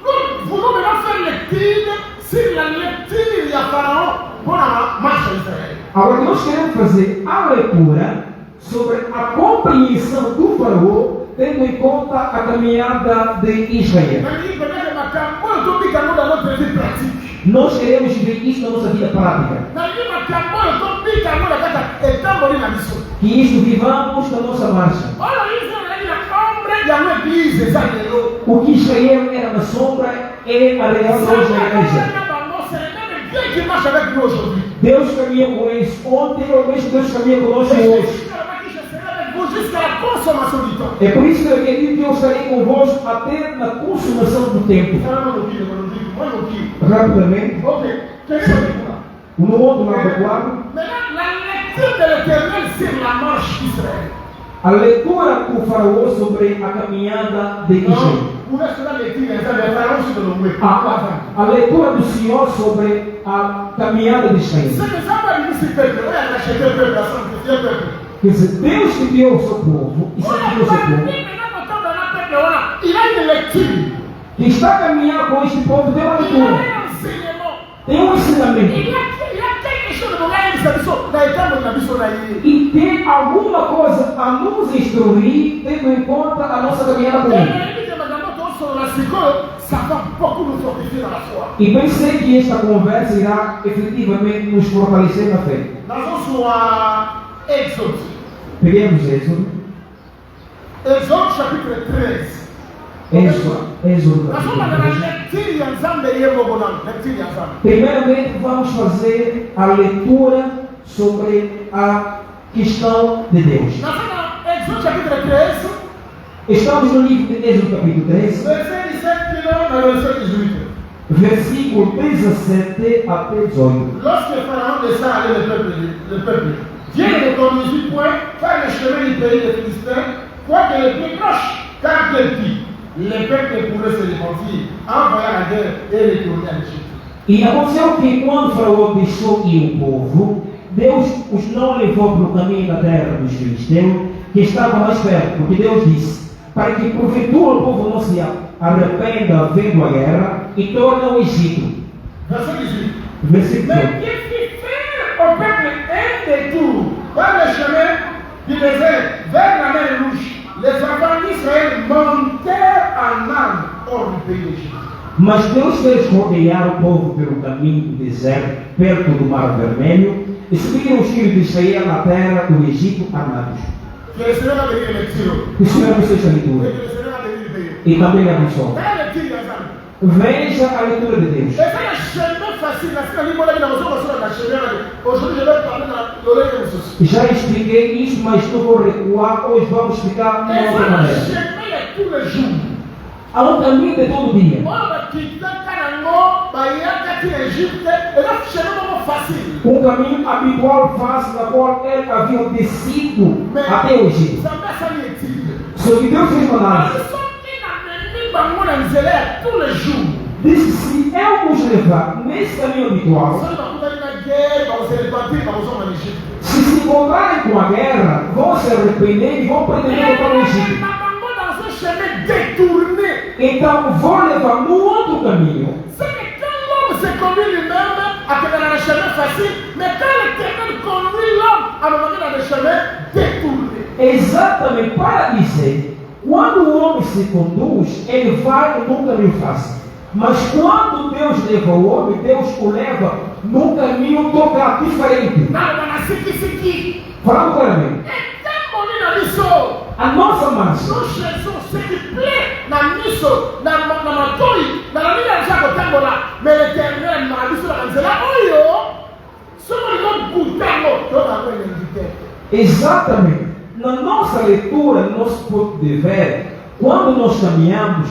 nous voulons maintenant faire l'étude sur la lecture de Pharaon pour la marche d'Israël. Agora nós queremos fazer a leitura sobre a compreensão do Faraó, tendo em conta a caminhada de Israel. Nós queremos viver isso na nossa vida prática. Que isto vivamos na nossa marcha. O que Israel era na sombra é a real hoje na igreja. Deus caminha com eles ontem, ou mesmo Deus caminha conosco hoje. É por isso que eu acredito que eu estarei convosco até na consumação do tempo. Rapidamente, no outro lado do quadro, a leitura do Faraó sobre a caminhada de Israel. A leitura do Senhor sobre a caminhada de Israel. Quer dizer, Deus que criou o seu povo, e sempre criou o seu povo, que está caminhando com este povo, tem uma leitura, tem um ensinamento, e tem alguma coisa a nos instruir, tendo em conta a nossa caminhada com ele. E pensei que esta conversa irá efetivamente nos fortalecer na fé. Peguemos Êxodo. Êxodo chapitre 13. Êxodo Primeiramente vamos fazer a leitura sobre a questão de Deus. Êxodo chapitre 13. Estamos no livro de Êxodo capítulo 13. Versículo 17 até 18. Lorsque Pharaon descend avec le peuple, Dieu ne conduisit point faire le chemin du pays des Philistins, quoique les pieds proches, car quel dit, les peuples pourraient se défendir, envoyer la guerre et retourner à l'Égypte. E aconteceu que quando Faraó deixou ir o povo, Deus os não levou para o caminho da terra dos filisteus, que estavam mais perto, porque Deus disse, para que porventura o povo não se arrependa vendo a guerra e torne o Egito. Verset 18. Versículo. Mais qu'est-ce qui fait au peuple un détour par le chemin du désert vers la mer Rouge? Les enfants d'Israël montèrent en armes hors du pays d'Égypte. Mas Deus fez rodear o povo pelo caminho do deserto, perto do Mar Vermelho, e subiram os filhos de Israel na terra do Egito armados. Que le Seigneur a béni les lectures. Que o Senhor abençoe essa Et leitura. que le Seigneur a béni les pays. E também a abençoe. Dans la lecture des armes. Veja a leitura de Deus. Et ça, le chemin facile, la semaine, moi, là, dans la chemin, aujourd'hui, je vais parler dans l'oreille de Jésus. Já expliquei isso, mas não vou recuar. Hoje vamos explicar de Et outra ça, le maneira. chemin est tous les jours. Há um caminho de todo dia. On va quitter Canango, Bahia, Égypte, et là, le chemin est facile. Um caminho habitual, fácil, na qual ele havia descido até o Egito. Ça m'a sali étude. Só que Deus fez uma Ils análise. sont inaprendibles tous les jours. Disse: se eu nos levar nesse caminho habitual, Ça, on va une guerre, on va se débattre, on va en Égypte. se encontrarem com a guerra, vão se arrepender e vão pretender voltar ao Egito. Dans un chemin détourné. Então vão levar no outro caminho. C'est que quand l'homme se conduit lui-même à dans le chemin facile, mais quand l'Éternel conduit l'homme à me mettre dans le chemin détourné. Exatamente para dizer, quando o homem se conduz, ele vai num caminho fácil. Mas quando Deus leva o homem, Deus o leva num caminho total, diferente. Falando claramente, a nossa marcha, Nous cherchons ce qui plaît dans Miso, dans Matoi, dans la vie de Jacques Tambola. Mais l'Éternel m'a dit sur la canzela, oh yo, ce que nous goûtons, nous avons l'invité. exatamente, na nossa leitura, no nosso ponto de ver, quando nós caminhamos,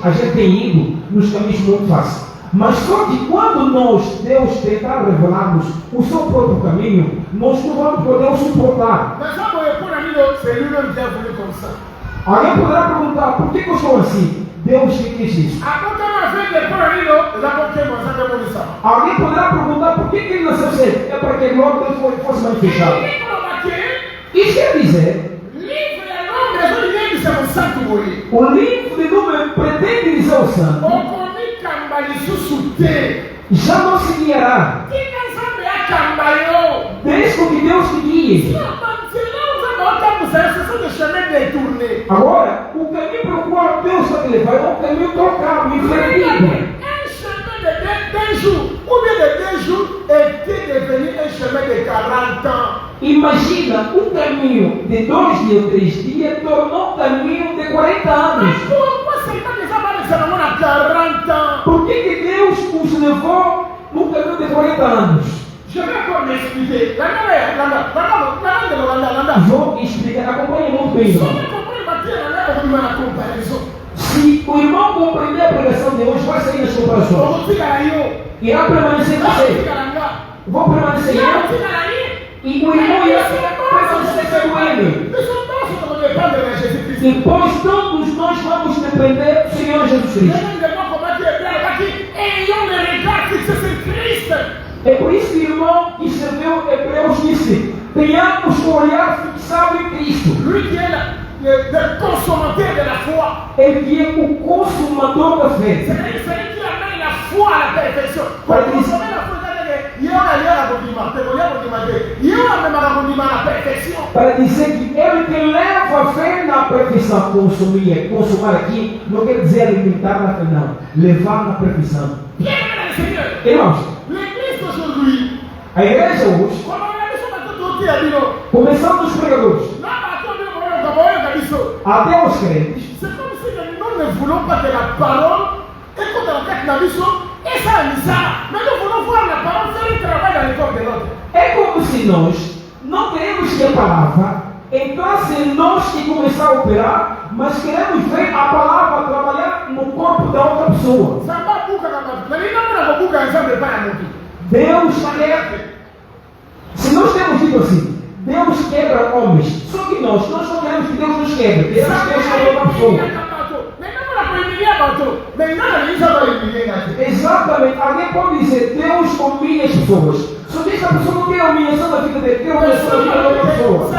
a gente tem ido nos caminhos muito fáceis. Mas só que quando Deus tentar revelar-nos o seu próprio caminho, nós não vamos poder o suportar. Mais ça, pour ami, c'est lui-même qui a voulu comme ça. Alguém poderá perguntar, por que eu sou assim? Deus que quis isso. Après, quand on a fait des pour ami, il a compris, moi, ça demande ça. Alguém poderá perguntar, por que ele nasceu cedo? É para que a glória de Deus fosse manifestada. Isso quer dizer, Livre et l'homme, les autres, ils disent, c'est mon sang que vous voyez. o livro de número pretende dizer o santo, On connaît Kambali sous terre. já não se guiará. Qui quand ça me a Kambayo? Desde que Deus te guie. Agora, o caminho para o qual Deus vai te levar é um caminho trocado, invertido. Un chemin de 2 jours, ou bien de 2 jours, était devenu un chemin de 40 ans. Imagina, um caminho de 2 dias ou 3 dias tornou um caminho de 40 anos. Pourquoi c'est pas déjà mal de Salomon à 40 ans? Por que Deus os levou num caminho de 40 anos? Je vais encore m'expliquer. Vou explicar, acompanhe muito bem, Si irmão. on comprend le bâtir, on va la comparaison. Se o irmão compreender a pregação de hoje, vai sair nas comparações. On va dire à yo. Irá permanecer você. Vou permanecer eu. E o irmão irá permanecer com ele. E pois todos nós vamos depender do Senhor Jesus Cristo. É por isso que o irmão que escreveu Hebreus disse: tenhamos o olhar fixado em Cristo. Le consommateur de la foi. Ele que é o consumador da fé. C'est-à-dire qu'il amène la foi à la perfection. Pour consommer la foi, il y a la perfection. Para dizer que ele que leva a fé na perfeição. Consumar aqui não quer dizer alimentar na fé, não. Levar na perfeição. Irmãos, L'église d'aujourd'hui, a igreja hoje, começando dos pregadores até os crentes, c'est comme si nous ne voulons pas que la parole écoute la tête d'Abisso et ça est ça. Mais nous voulons voir la parole faire le travail dans le corps de l'autre. é como se nós não queremos que a palavra entrasse em nós e começar a operar, mas queremos ver a palavra trabalhar no corpo da outra pessoa. Ça va beaucoup mais il n'a pas beaucoup ensemble pas à monter. Deus quer. Se nós temos dito assim, Deus quebra homens. Só que nós não queremos que Deus nos quebre. Queremos que Deus quebre outra pessoa. Exatamente. Alguém pode dizer, Deus humilha as pessoas. Só que essa pessoa não quer humilhação da vida dele, quer humilhação da vida da outra pessoa.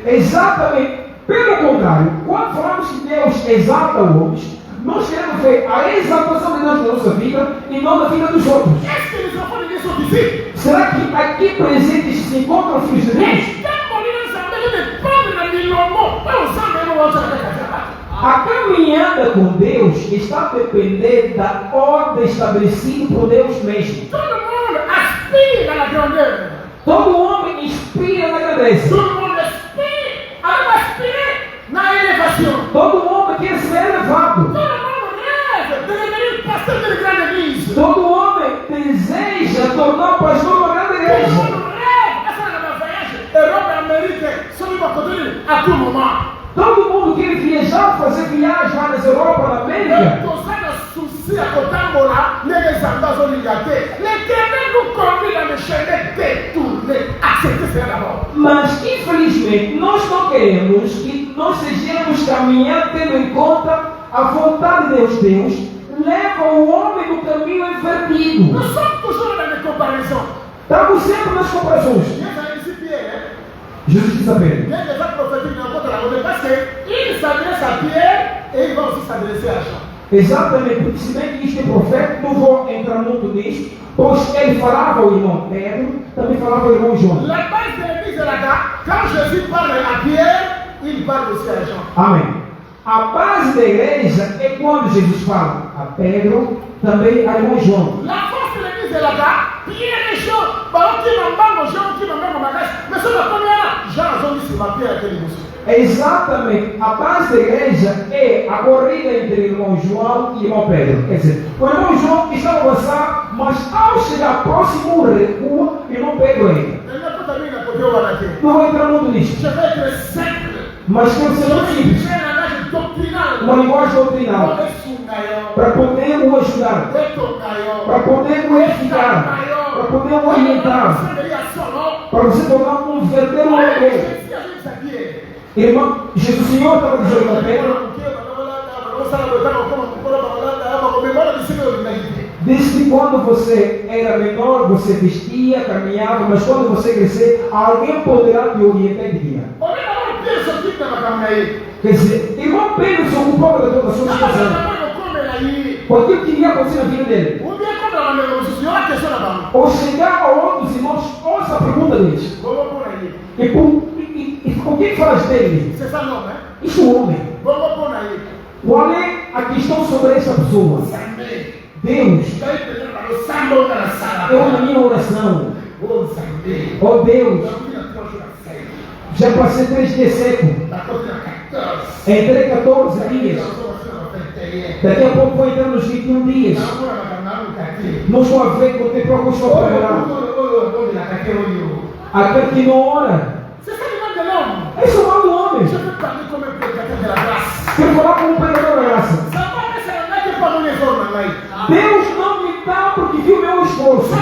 Exatamente. Pelo contrário, quando falamos que Deus exalta os, nós queremos ver a exaltação de Deus na nossa vida e não na vida dos outros. Será que aqui presentes se encontram filhos de Deus? A caminhada com Deus está a depender da ordem estabelecida por Deus mesmo. Todo homem inspira na grandeza. Todo homem quer ser elevado. Todo homem deseja tornar o pastor uma grande igreja. Todo mundo quer viajar, fazer viagem lá nas Europa, na América. Mas infelizmente nós não queremos que nós sejamos caminhando tendo em conta a vontade de Deus. Deus leva o homem no caminho invertido. Estamos sempre nas comparações. Jesus quis saber. Exatamente, porque se bem que isto é profeta, não vou entrar muito nisso, pois ele falava ao irmão Pedro, também falava ao irmão João. Amém. A base da igreja é quando Jesus fala a Pedro, também ao irmão João. Exatamente, a base da igreja é a corrida entre o irmão João e o irmão Pedro. Quer dizer, o irmão João está a avançar, mas ao chegar próximo recua, o irmão Pedro entra. Não vou entrar muito nisso. Mas tem que ser muito simples. Uma linguagem doutrinal. Para poder o ajudar. Para poder o edificar. Para poder o orientar. Para você tornar um verdadeiro homem. Irmão, Jesus Senhor estava dizendo a Pedro. Desde que quando você era menor, você vestia, caminhava, mas quando você crescer, alguém poderá te orientar e guiar. Quer dizer, irmão Pedro se ocupava de toda a sua situação. Porque o que iria acontecer na vida dele? Ou chegar a outros irmãos, ouça a pergunta deles. E com quem falas dele? Isso é o homem. Qual é a questão sobre essa pessoa? Deus. Eu na minha oração. Oh Deus. Já passei 3 dias seco. Entrei 14 dias. Daqui a pouco vou entrar nos 21 dias. Não estou a ver quanto tempo eu estou a preparar. Até que não ora. Esse é o mal do homem. Quero falar com um pregador da graça. Deus não me dá porque viu meu esforço.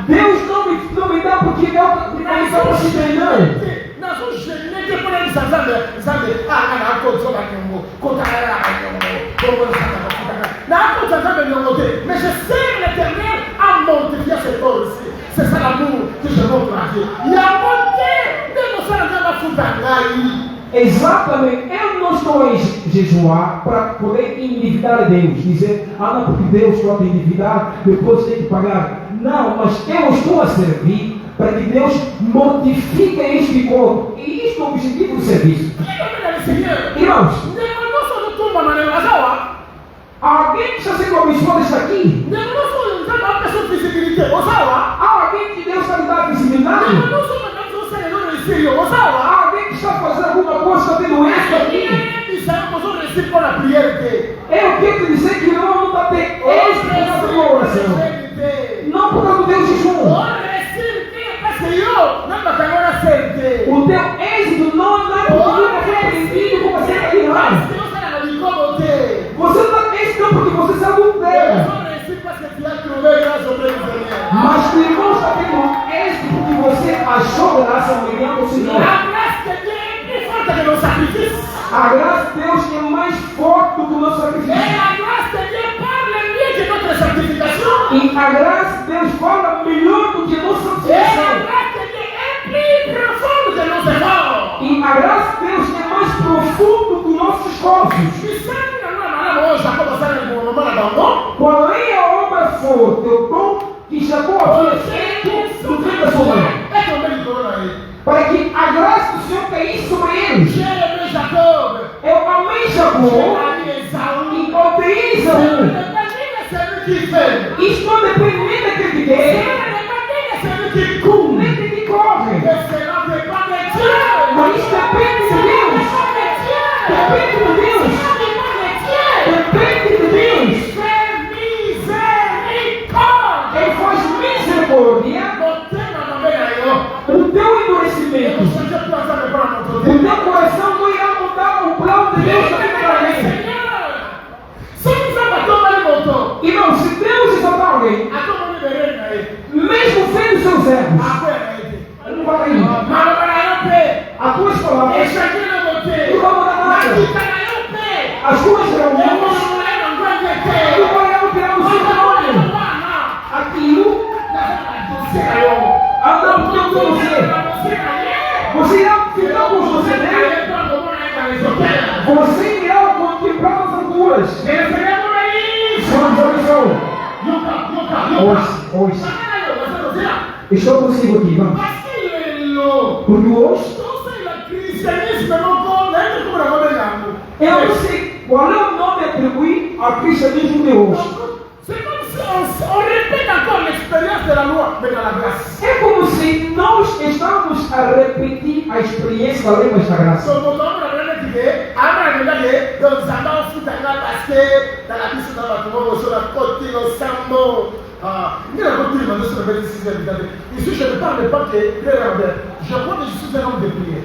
Deus não me dá porque ele está se treinando. Mais je sers l'Éternel à mortifier ses forces. C'est ça l'amour que je montre à Dieu. Il y a monté de nos frères à Futangai. Exatamente, eu não estou a jejuar para poder endividar Deus, dizer, não, porque Deus pode endividar, depois tem que pagar. Não, mas eu estou a servir para que Deus mortifique este corpo. E isto é o objetivo do serviço. Irmãos, alguém está sendo abençoado está aqui? Alguém que Deus está lhe dando visibilidade? Alguém que está fazendo alguma coisa, está tendo êxito aqui? Eu quero te dizer que não está tendo êxito na tua oração. Não por causa do teu jejum. O teu êxito não é porque você é repreendido como você é errado. Você não está êxito porque você se adultera. Mas o irmão está tendo êxito porque você achou graça mediante o Senhor. A graça de Deus é mais forte do que o nosso sacrifício. E a graça de Deus fala melhor do que esforços. E sempre na minha mala hoje, a conversar com a mamãe da mão. Qual é a obra forte, o dom que Jacó havia feito no tempo da sua mãe? É também de corona aí. Para que a graça do Senhor caísse sobre eles. Jeremias Jacob. Eu amei Jacó e odeio Esaú. Isto não depende nem daquele que quer, nem daquele que corre. Mas isto depende de Deus. Depende de Deus. Depende de Deus. Ele faz misericórdia. O teu endurecimento, o teu coração não irá mudar o plano de Deus na vida de alguém. Irmão, se Deus exaltar alguém, mesmo vendo seus erros, não vai cair. As tuas palavras não vão mudar nada. As tuas reuniões não vai alterar o seu nome. Aquilo anda com você. Você irá ficar com você dele. Você irá contemplar as alturas. Hoje. Estou consigo aqui, vamos. Porque hoje eu não sei qual é o nome atribuído ao cristianismo de hoje. É como se nós estamos a repetir a experiência da lei da graça. Ici, je ne parle pas que je crois que je suis un homme de prière.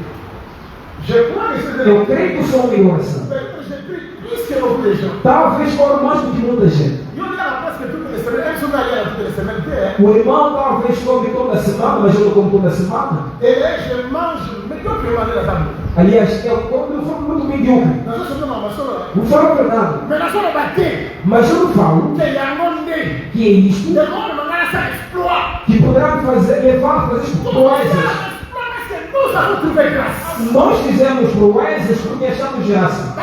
Je crois que c'est Eu creio que sou uma oração. je prie plus que beaucoup de gens. Talvez fora mais do que muita gente. Eu digo presque toutes les semaines, même si on a toutes les semaines, O irmão talvez come toda semana, mas eu não como toda semana. et là, je mange, mais comme je mange la table. Aliás, eu sou muito medíocre. Nós somos uma pessoa. Vou falar a verdade. Mais nós somos battés. Mas eu não falo Que é a monde. que é isto De monde, mandar essa exploit. que poderá levar a fazer proezas. Nous avons trouvé grâce. Nós fizemos proezas porque achamos graça.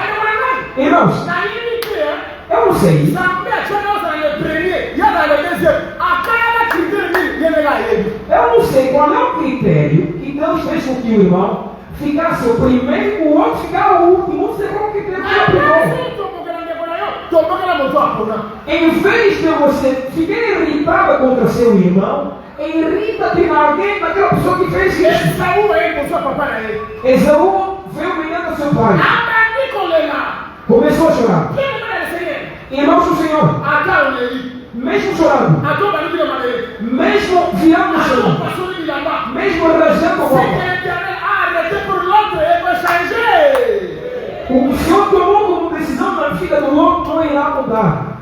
Irmãos, Na unité, eu não sei. na média, nós dans le premier, il y a dans le deuxième. A cada critério, il y a là. Eu não sei qual é o critério que Deus fez com que o irmão ficasse o primeiro, o outro ficar o último. Não sei qual critério que ele aplicou. Em vez de você ficar irritada contra seu irmão, irrita-te em alguém daquela pessoa que fez isso. Esaú veio humilhando seu pai. Começou a chorar. Irmãos do Senhor, mesmo chorando, mesmo virando o chão, mesmo rasgando a roupa, o Senhor tomou como decisão na vida do outro, não irá mudar.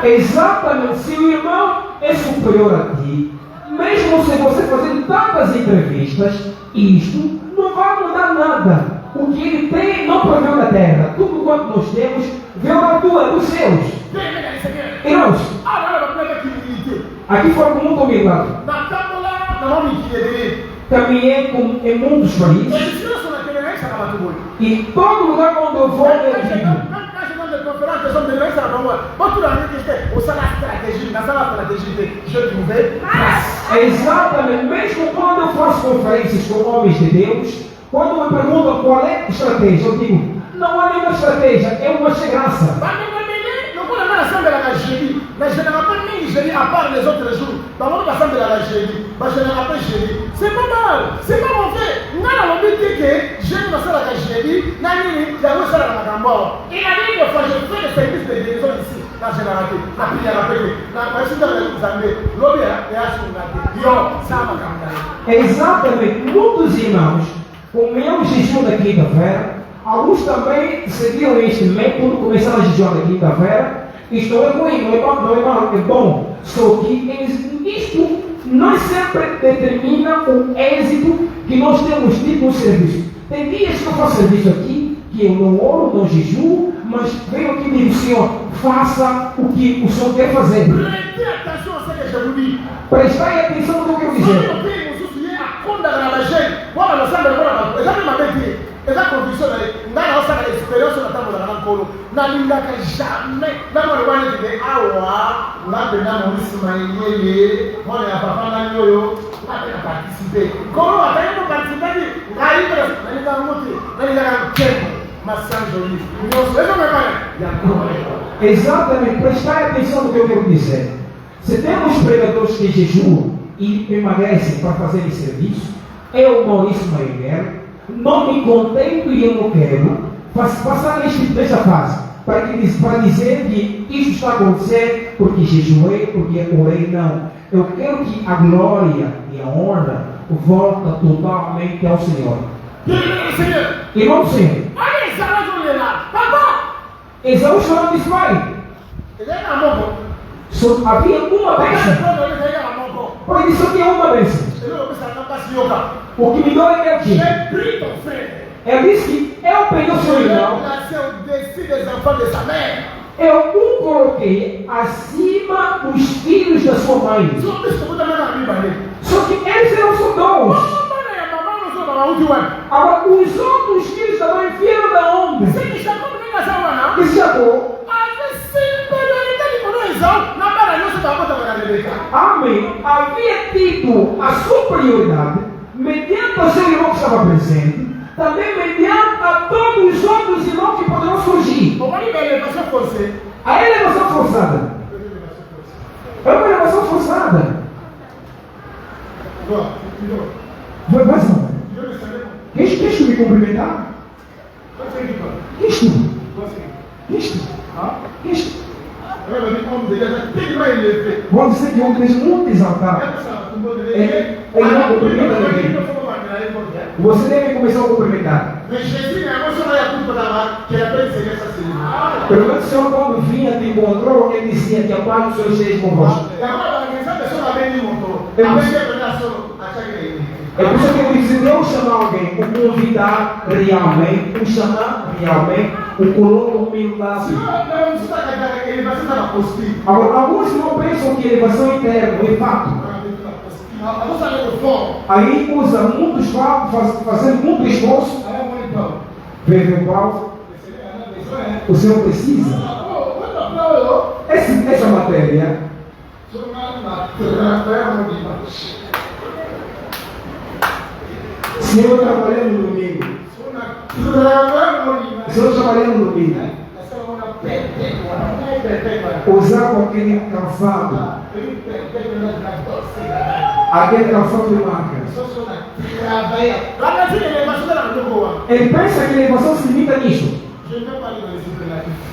Exatamente, se o irmão é superior a ti, mesmo se você fazer tantas entrevistas, isto não vai mudar nada. O que ele tem não proveu da terra. Tudo quanto nós temos veio da tua, dos seus. Irmãos, aqui foi com muita humildade. Caminhei em muitos países e todo lugar onde eu vou eu digo. Exatamente, mesmo quando eu faço conferências com homens de Deus, quando me perguntam qual é a estratégia, eu digo, não há nenhuma estratégia, é uma segurança. À part les autres jours, dans mon passage de la Génie, je ne rappelle Génie. C'est pas mal, c'est pas mauvais. N'a pas envie de dire que Génie va faire la Génie, n'a ni il a fait la Magambo. Il a dit que je fais le service de guérison ici, dans la généralité, la prière à paix, la personne de l'examen, l'obéa et à son gâteau. Yo, ça m'a cambié. Exatamente, muitos irmãos, com o meu jejum da quinta-feira, alguns também seguiram este método, começaram a jejuar da quinta-feira. Isto é ruim, não é mal, é bom. Só que isto não sempre determina o êxito que nós temos tido no serviço. Tem dias que eu faço serviço aqui, que eu não oro, não jejuo, mas veio aqui e disse: Senhor, faça o que o Senhor quer fazer. Prêtez attention à ce que je vous dis. Prestai atenção no que eu quero dizer. Eza condition na nga na osaka experience na tambola na nkolo na lingaka jamais na mwana wana tike awa nga pena Maurice Mayele mwana ya papa na nyoyo na participer nkolo atali ko participer nga ibra na linga muti na linga tempo massanjoli nyonso ezo mekana ya nkolo. Exatamente, prestai atenção no que eu quero dizer. Se temos pregadores que jejuam e emagrecem para fazerem serviço, eu, Maurício Mayele, não me contento e eu não quero passar nesta fase para dizer que isto está a acontecer porque jejuei, porque orei. Não. Eu quero que a glória e a honra voltem totalmente ao Senhor. Irmão do Senhor. Esaú chorou disse: Pai, só havia uma bênção. Pois ele só tinha uma bênção. O que me dói é que ela disse que eu peguei o seu irmão, eu o coloquei acima dos filhos da sua mãe. Só que eles eram só dois. Agora, os outros filhos da mãe vieram da onde? De Jacó. Amém. Havia tido a superioridade mediante o seu irmão que estava presente, também mediante a todos os outros irmãos que poderão surgir. A elevação forçada. É uma elevação forçada. Vai, não. Queres me cumprimentar? Isto. Vamos dizer que ontem muito exaltado. Ele não cumprimenta ninguém. Você deve começar a cumprimentar. Pelo menos o Senhor, quando vinha te encontrou, ele dizia que a paz do Senhor esteja convosco. É por isso que eu disse: Deus chama alguém, o convidar realmente, o chamar realmente, o coloca humildade. Agora, alguns não pensam que elevação interna é fato. Aí usa muitos fatos, fazendo muito esforço. Vê o qual o Senhor precisa. Essa matéria. Senhor trabalhando no domingo. Senhor trabalhando no domingo. Usava aquele calçado. Aquele calçado de marca. Ele pensa que a elevação se limita nisso.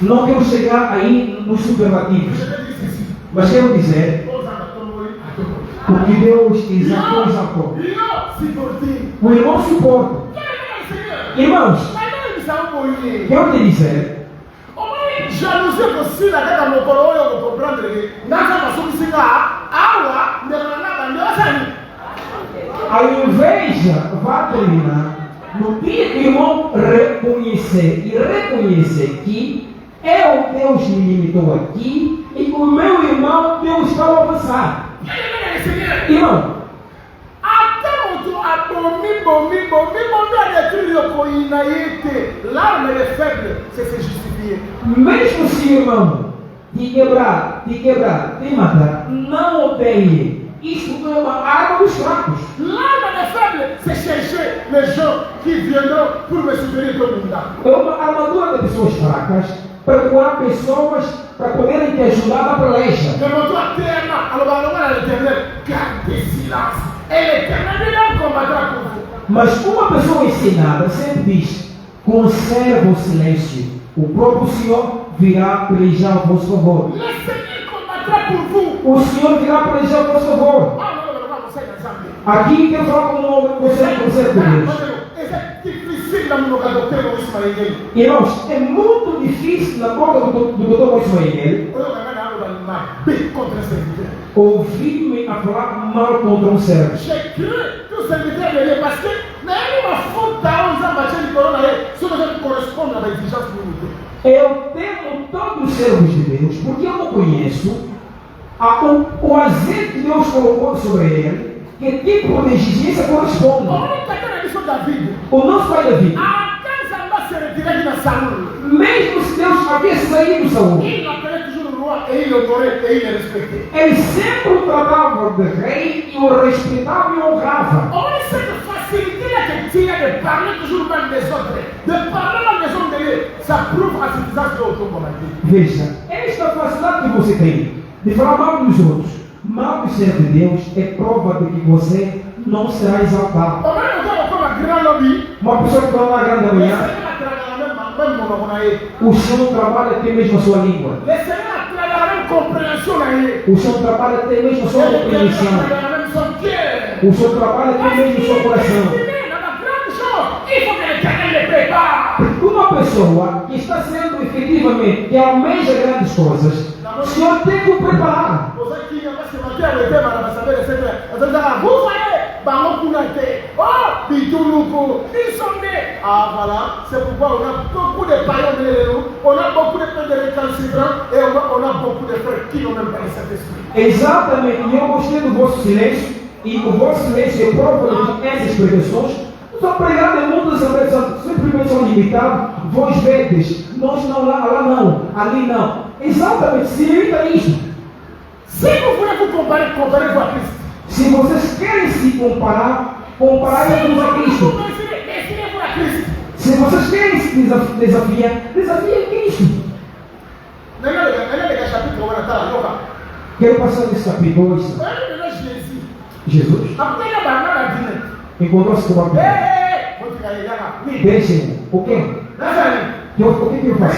Não quero chegar aí nos superlativos. Mas quero dizer: o que Deus exaltou. O irmão suporta. Irmãos, quero te dizer: jalousia possible kaka mokolo oyo comprendre naza masombisinga awa ndelana bandosani. A inveja vai terminar no dia que o irmão reconhecer que Deus me limitou aqui e com o meu irmão Deus está a avançar. Irmão, l'arme est faible, c'est se justifier. Mesmo se o irmão te quebrar, te matar, não odeie. Isso é uma arma dos fracos. L'arme est faible, c'est chercher les gens qui viendront pour me soutenir comme une dame. É uma armadura de pessoas fracas para procurar pessoas para poderem te ajudar na peleja. Demande-toi à terre, alors à l'Éternel, gardez silence. Et l'Éternel combattra pour vous. Mas uma pessoa ensinada sempre diz: conserva o silêncio. O próprio Senhor virá pelejar a vosso favor. Le Seigneur combattra pour vous. O Senhor virá pelejar a vosso favor. Aqui quero falar com um homem que você não consegue Deus. Irmãos, é muito difícil na boca do Dr. Maurício Mayele ouvir-me a falar mal contra um servo. Eu servos de Deus, porque eu não conheço o azeite que Deus colocou sobre ele, que tipo de exigência corresponde. O nosso pai Davi, mesmo se Deus havia saído do Saul, ele sempre o tratava de rei e o respeitava e honrava. De parler toujours mal des autres, de parler mal des hommes de Dieu, ça prouve a suffisance de l'autocommandé. Veja, esta facilidade que você tem de falar mal dos outros, mal do servo de Deus, é prova de que você não será exaltado. Uma pessoa que fala uma grande manhã, o Senhor trabalha até mesmo a sua língua. O Senhor trabalha até mesmo a sua compreensão. O Senhor trabalha até mesmo o seu coração. Uma pessoa que está sendo efetivamente, que almeja grandes coisas, o Senhor tem que o preparar. Ah voilà, c'est pourquoi on a beaucoup de païens de nous, on a beaucoup de frères de récalcitrants et on a beaucoup de frères qui n'ont même pas le Saint-Esprit. Exatamente, e eu gostei do vosso silêncio, e o vosso silêncio é prova de que essas pregações só pregar no mundo simplesmente são limitados. Vós vedes, nós não lá não, ali não. Exatamente, se limita isso. Se vous voulez vous comparer, comparez-vous à Christ. Se vocês querem se comparar, comparem-vos a Cristo. Se vocês querem se desafiar, desafiem Cristo. Quero passar nesse capítulo 2. Jesus encontrou-se com uma Deixem, o quê? O que eu faço?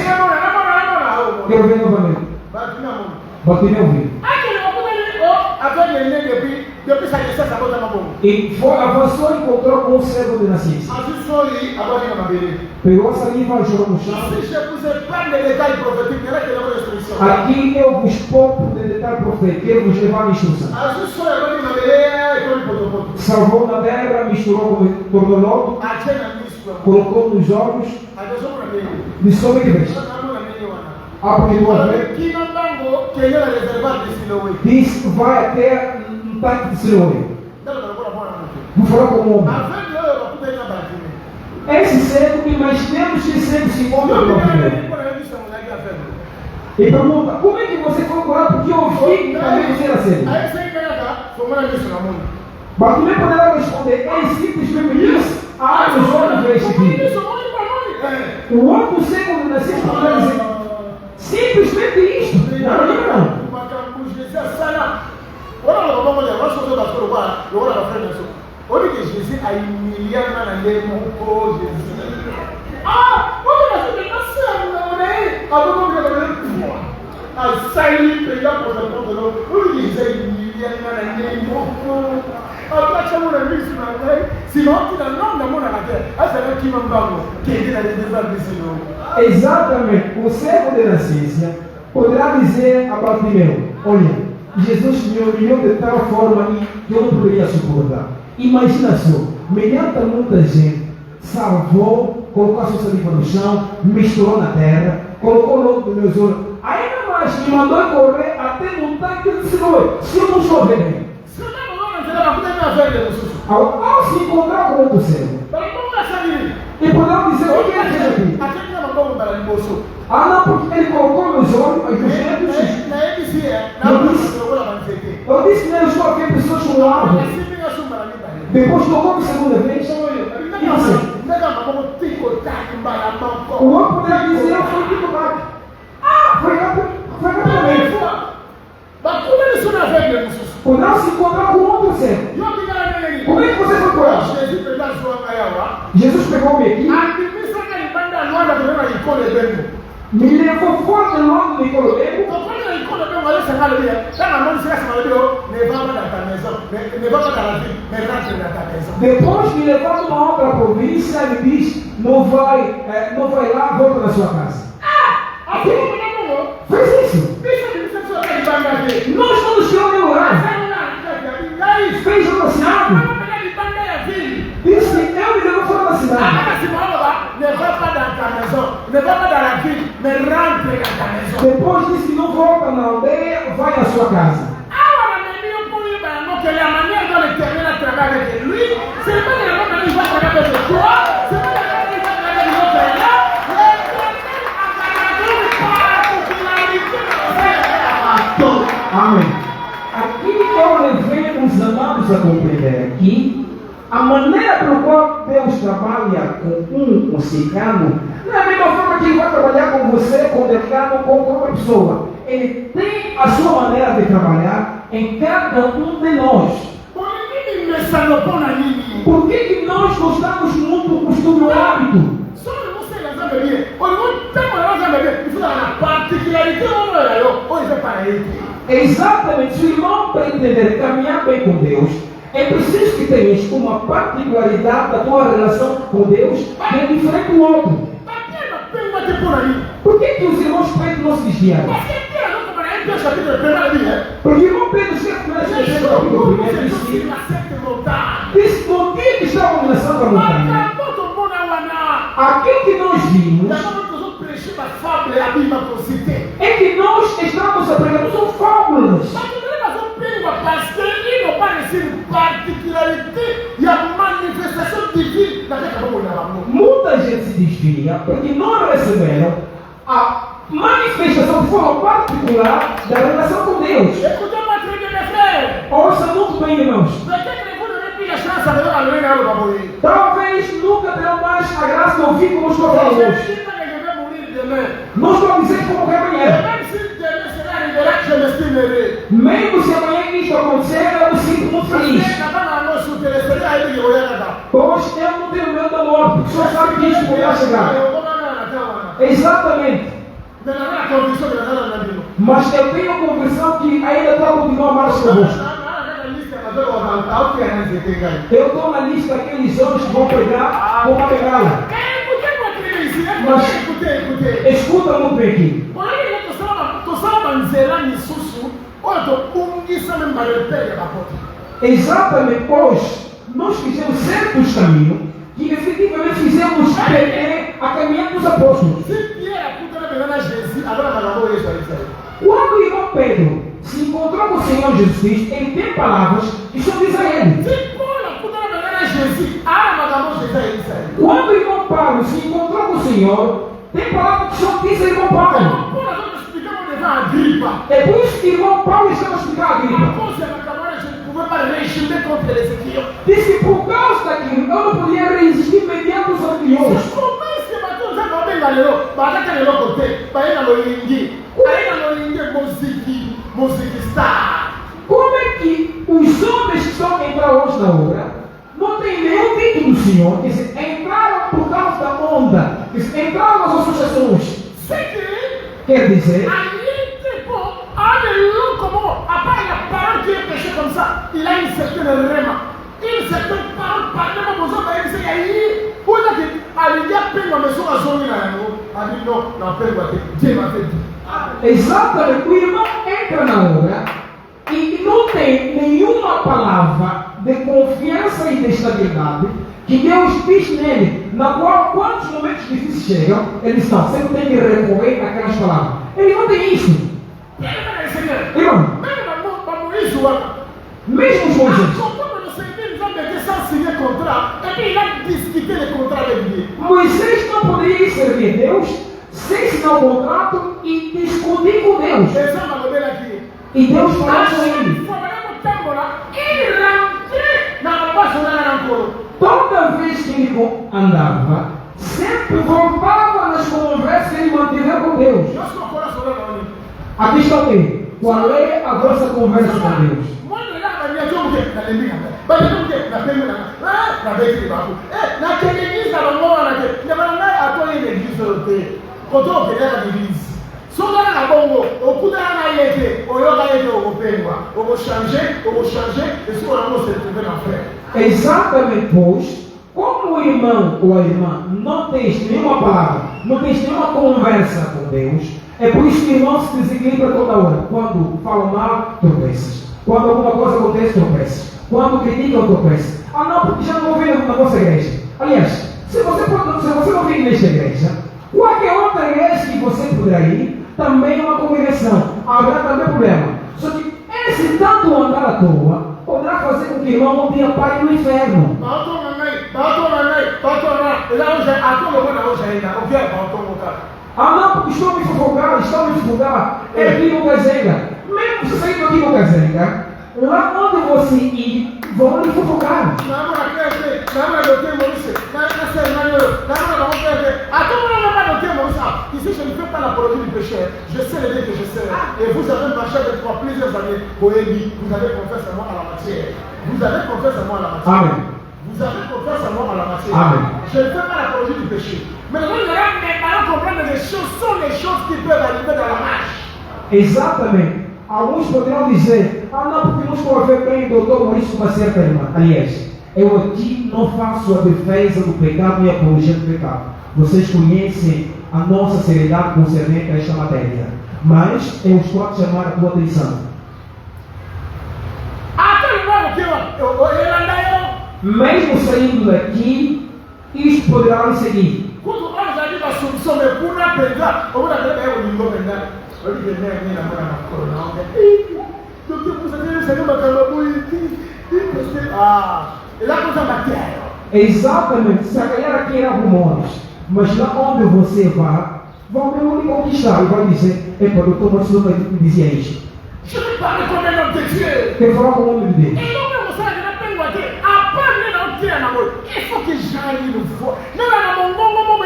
Quero ver novamente. Bate meu ouvido. E avançou e encontrou com o servo de nascença. Pegou a saliva, jogou no chão. Aqui eu vos pouco de detalhe profético, eu vos levar a instrução. Salvou na terra, misturou com tornoloto, colocou nos olhos, de sobre que vez. Porque diz que vai até um tanque de Siloé. Vou falar com o homem. Esse cego que mais temos que cego se encontra no primeiro. E pergunta, como é que você foi curado? Porque eu ouvi que também você era cego. Bartolomeu poderá responder, ele simplesmente disse, os olhos veem este vídeo. O outro cego de nascença poderá dizer, simplesmente isto. Não. Olha que Jesus a humilhar na lei com Jesus. Olha que você né? A sair pegar por a ponta do. Olha que Jesus humilhar na lei com. A chamou na missa na lei. Se não tira não da mão na terra. A será que não vamos. Quem tem a decisão. Exatamente. O servo de nascença poderá dizer a Bartimeu, olha, Jesus me humilhou de tal forma que eu não poderia suportar. Imagina só, mediante muita gente, salvou, colocou a sua saliva no chão, misturou na terra, colocou logo nos meus olhos, ainda mais me mandou correr até no tanque de Siloé. Se eu não chover bem, ao se encontrar com outro servo, e poderão dizer o que é aqui? Não, porque ele colocou nos olhos, mas os dedos. Eu disse que não estou aqui, pessoas com árvore. Depois tocou a segunda vez. E assim, o outro poderá dizer, eu fui tic-tac. Foi rapidamente. Poderá se encontrar com outro servo. Como é que você foi curado? Jesus pegou-me aqui. Me levou fora do nome de Nicodemo. Depois me levou a uma outra província e me diz, não vai lá, volta na sua casa. Fez isso. Nós estamos tirando o lugar. Fez outra cidade. Disse, eu me levou fora da cidade. Ne va pas dans ta maison, ne va pas dans la ville, me rentre à la maison. Depois disse que não volta na aldeia, vai à sua casa. Alors, que la manière dont l'Éternel a travaillé avec lui, c'est pas que la manière dont il va travailler avec toi, c'est pas que la manière dont il va travailler avec l'autre là. Amém. Aqui eu levei os amados a compreender aqui a maneira pela qual Deus trabalha com o cigano não é a mesma forma que Ele vai trabalhar com você, com o decano, com qualquer pessoa. Ele tem a sua maneira de trabalhar em cada um de nós. Por que nós gostamos muito do costume do hábito? Exatamente, se o irmão pretender caminhar bem com Deus, é preciso que tenhas uma particularidade da tua relação com Deus que é diferente do outro. Por que os irmãos pretos não se desviaram? Porque o irmão Pedro sempre disse no dia que estavam na Santa Montanha, aquilo que nós vimos é que nós estamos aprendendo são fábulas. Muita gente se desvia porque não receberam a manifestação de forma particular da relação com Deus. Ouça muito bem, irmãos. Talvez nunca terão mais a graça de ouvir como estou falando hoje. Não estou a dizer como é amanhã. Mesmo se amanhã isto acontecer, eu me sinto muito feliz. Pois eu não tenho medo da morte, porque o Senhor sabe que isto vai chegar. Exatamente. Mas eu tenho a convicção que ainda está a continuar a marcha convosco. Eu estou na lista daqueles homens que vão pregar com uma bengala. Mas escuta muito bem aqui. Exatamente, pois nós fizemos certos caminhos que efetivamente fizemos perder a caminhada dos apóstolos. Quando o irmão Pedro se encontrou com o Senhor Jesus Cristo, ele tem palavras que só diz a ele. Quando o irmão Paulo se encontrou com o Senhor, tem palavras que só diz a irmão Paulo. É por isso que o irmão Paulo estava explicando a Agripa. Diz que por causa daquilo, eu não podia resistir mediante os anteriores. Como é que os homens que estão a entrar hoje na obra não têm nenhum título do Senhor? Quer dizer, entraram por causa da onda, quer dizer, entraram nas associações. Quer dizer, il a une certaine rema, une certaine parole par même aux hommes, il dit aïe, pour dire qu'il y a peine dans mes soeurs à zone là, a dit non, non, Dieu m'a fait dire. Exatamente, o irmão entra na obra e não tem nenhuma palavra de confiança e de estabilidade que Deus diz nele, na qual quando os momentos difíceis chegam, ele diz, não, você não tem que recorrer àquelas palavras. Ele não tem isso. Irmão, mesmo os Moisés. Moisés não poderia servir a Deus sem assinar o contrato e discutir com Deus. E Deus falou com ele. Toda vez que ele andava, sempre voltava nas conversas que ele mantinha com Deus. A questão é, qual é a vossa conversa com Deus? Exatamente, pois, como o irmão ou a irmã não tem nenhuma palavra, não tem nenhuma conversa com Deus, é por isso que o irmão se desequilibra toda hora. Quando fala mal, tropeças. Quando alguma coisa acontece, tropeças. Quando criticam, tropeças. Ah não, porque já não veio na nossa igreja. Aliás, se você não vem nesta igreja, qualquer outra igreja que você poderá ir também é uma congregação. Haverá também problema. Só que esse tanto andar à toa poderá fazer com que o irmão não tenha pai no inferno. Ah não, porque estão me fofocar, é aqui no Cazenga. Mesmo se sair daqui no Cazenga, lá onde você ir, vão lhe fofocar. Ici, je ne fais pas l'apologie du péché. Je sais les que je sais. Et vous avez marché avec moi plusieurs années. Vous avez confiance en moi à la matière. Vous avez confiance en moi à la matière. Amen. Vous avez confiance en moi à la matière. Amen. Je ne fais pas l'apologie du péché. Mais vous allez maintenant comprendre que les choses sont les choses qui peuvent arriver dans la marche. Exatamente. Alguns poderão dizer, ah não, porque não estou a ver bem, doutor Maurício, com uma certa irmã. Aliás, eu aqui não faço a defesa do pecado e a apologia do pecado. Vocês conhecem a nossa seriedade concernente a esta matéria. Mas eu estou a chamar a tua atenção. Mesmo saindo daqui, isto poderá lhe seguir. Exatamente, se a galera aqui era rumores, mas lá onde você vá, vão mesmo lhe conquistar e vai dizer, epa, doutor Marcelo me dizia isto. Quer falar com o homem de Deus? Il faut que j'aille le voir. Non, non, mon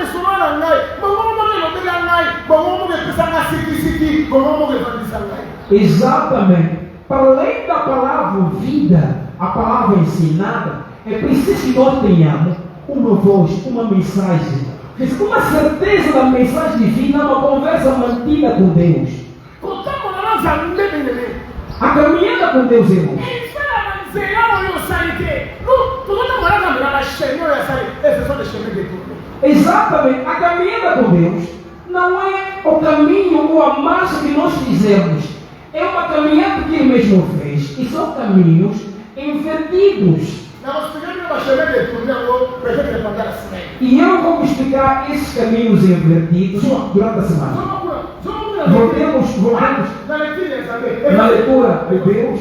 exatamente. Para além da palavra vida, a palavra ensinada, é preciso que nós tenhamos uma voz, uma mensagem. Uma certeza da mensagem divina, uma conversa mantida com Deus. A caminhada com Deus, irmão. Exatamente, a caminhada com Deus não é o caminho ou a marcha que nós fizemos, é uma caminhada que Ele mesmo fez, e são caminhos invertidos. E eu vou explicar esses caminhos invertidos durante a semana. Voltemos na leitura de Deus,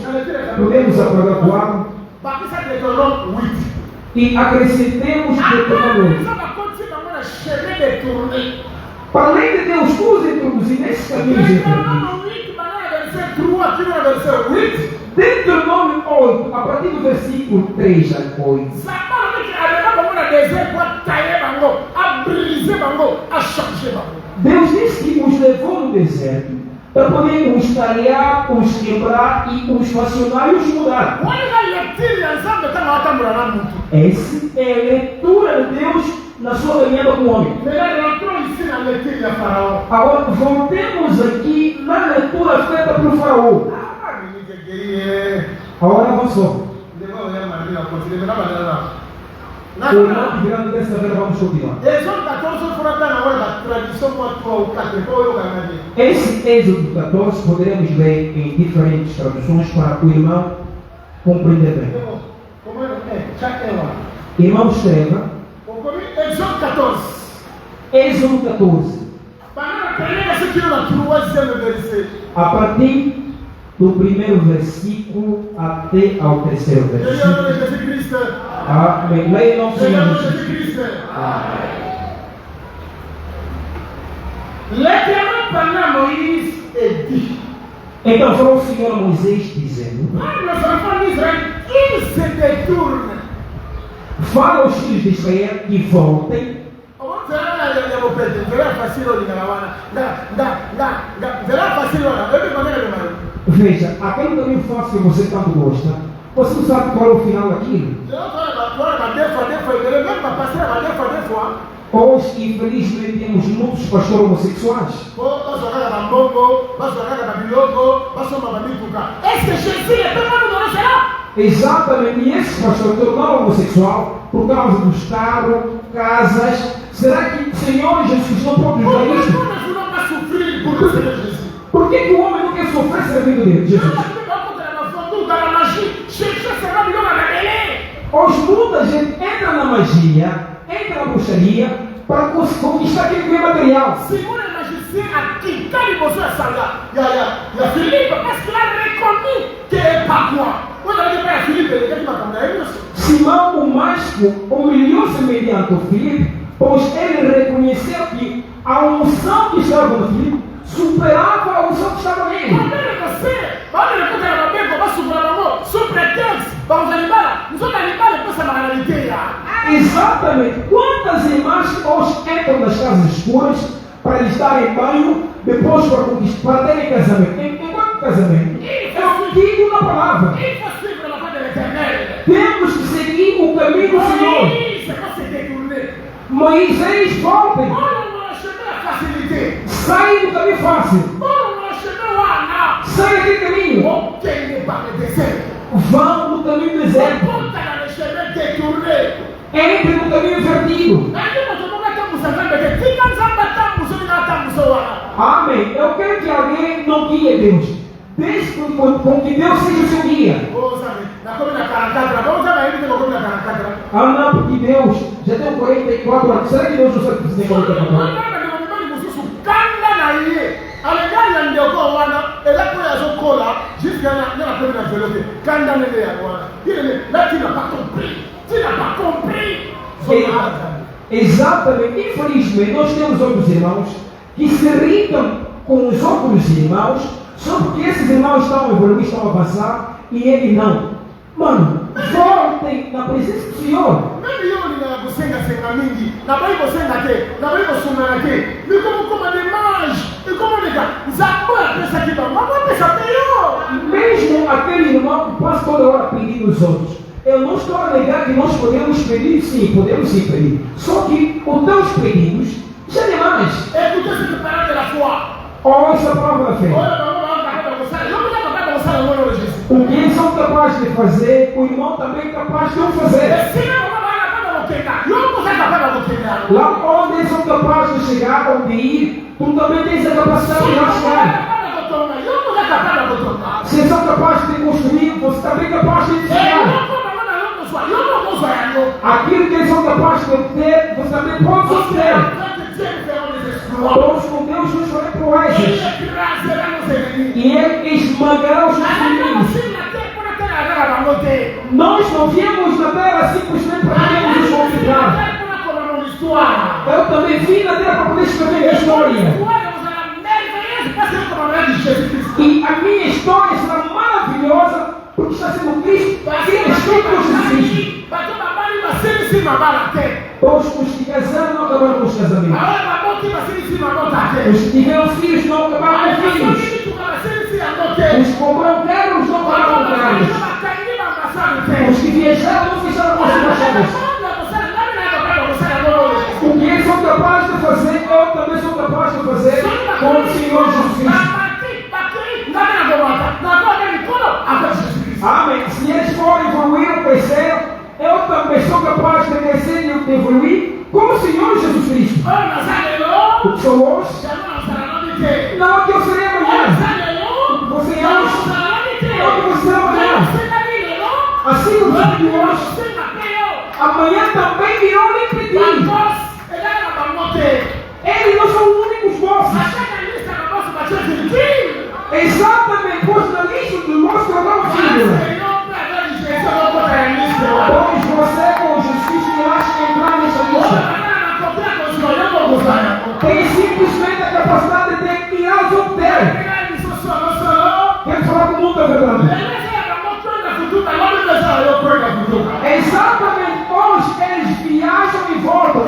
podemos apagar o quadro e acrescentemos Deuteronômio. Para além de Deus nos introduzir nesses caminhos invertidos, Deuteronômio 8, a partir do versículo 3 a 8. Deus disse que nos levou no deserto para poder os tarear, os quebrar e os facionar e os mudar. Essa é a leitura de Deus na sua caminhada com o homem. Agora voltemos aqui na leitura feita por Faraó. Agora avançou. Virando dessa vez, vamos continuar. Esse Êxodo 14 poderemos ler em diferentes traduções para o irmão compreender bem. Irmão, escreva. Êxodo 14. A partir do primeiro versículo até ao terceiro versículo. Amém. Leia em nome do Senhor Jesus. Então falou o Senhor a Moisés dizendo: fala aos filhos de Israel que voltem. Veja, aquele caminho fácil que você tanto gosta, você não sabe qual é o final daquilo? Hoje, infelizmente, temos muitos pastores homossexuais. Exatamente, e esses pastores tornaram homossexual por causa dos carros, casas. Será que o Senhor Jesus não pode nos dar isso? Por que o homem não quer sofrer servindo de Jesus? Hoje muita gente entra na magia, entra na bruxaria para conquistar aquilo que é material. initié à qui? Quand il bossait à Sanga, il y a Philippe, parce qu'il a reconnu qu'il n'est pas quoi. Vous n'avez pas Philippe, il a dit Simão, o mágico, humilhou-se mediante o Filipe, pois ele reconheceu que a unção que estava no Filipe superava a unção que estava nele. Exatamente. Quantas irmãs hoje entram nas casas escuras para eles darem banho, depois para terem casamento? Enquanto casamento? Eu digo na palavra. Temos que seguir o caminho do Senhor. Moisés, voltem. Sai do caminho fácil. Sai daquele caminho. Vão no caminho deserto. Entre no caminho invertido. Amém. Eu quero que alguém não guie Deus. Deixe com que Deus seja o seu guia. Ah, não, porque Deus já tem 44 anos. Será que Deus não sabe que você tem 44 anos? Exatamente. Infelizmente, nós temos outros irmãos que se irritam com os outros irmãos só porque esses irmãos estão a evoluir, estão a avançar e ele não. Mano, voltem na presença do Senhor. Mesmo aquele irmão que passa toda hora pedindo os outros. Eu não estou a negar que nós podemos pedir, sim, podemos sim pedir. Só que os teus pedidos já é demais. Ouça a palavra da fé. O que eles são capazes de fazer, o irmão também é capaz de não fazer. Lá onde eles são capazes de chegar, onde ir, tu também tens a capacidade de lá chegar. Se eles são capazes de construir, você também é capaz de chegar. Aquilo que eles são capazes de obter, você também pode obter. Todos com Deus nos fará proezas. E Ele esmagará os nossos inimigos. Nós não viemos na terra simplesmente para podermos nos conquistar. Eu também vim na terra para poder escrever a história. E a minha história será maravilhosa porque está sendo Cristo. Quem escrito por Jesus. Todos os que casaram não acabaram com os casamentos. Os que tiveram filhos não acabaram com filhos. Os que compraram carros não acabaram com carros. Os que viajaram não fecharam com as embaixadas. O que eles são capazes de fazer, eu também sou capaz de fazer com o Senhor Jesus Cristo. Amém. Se eles forem evoluir, crescer, eu também sou capaz de crescer e de evoluir como o Senhor Jesus Cristo. Sou hoje. Não que eu serei amanhã. Você é hoje. Não que você será amanhã. Assim como de hoje, amanhã também virão lhe pedir. Eles não são os únicos bosses. Exatamente, pois na lista do nosso canal filho. Pois você com Jesus Cristo irá entrar nessa lista. Tem simplesmente a capacidade de irás obter. Quero falar com muita verdade. Exatamente, hoje eles viajam e voltam.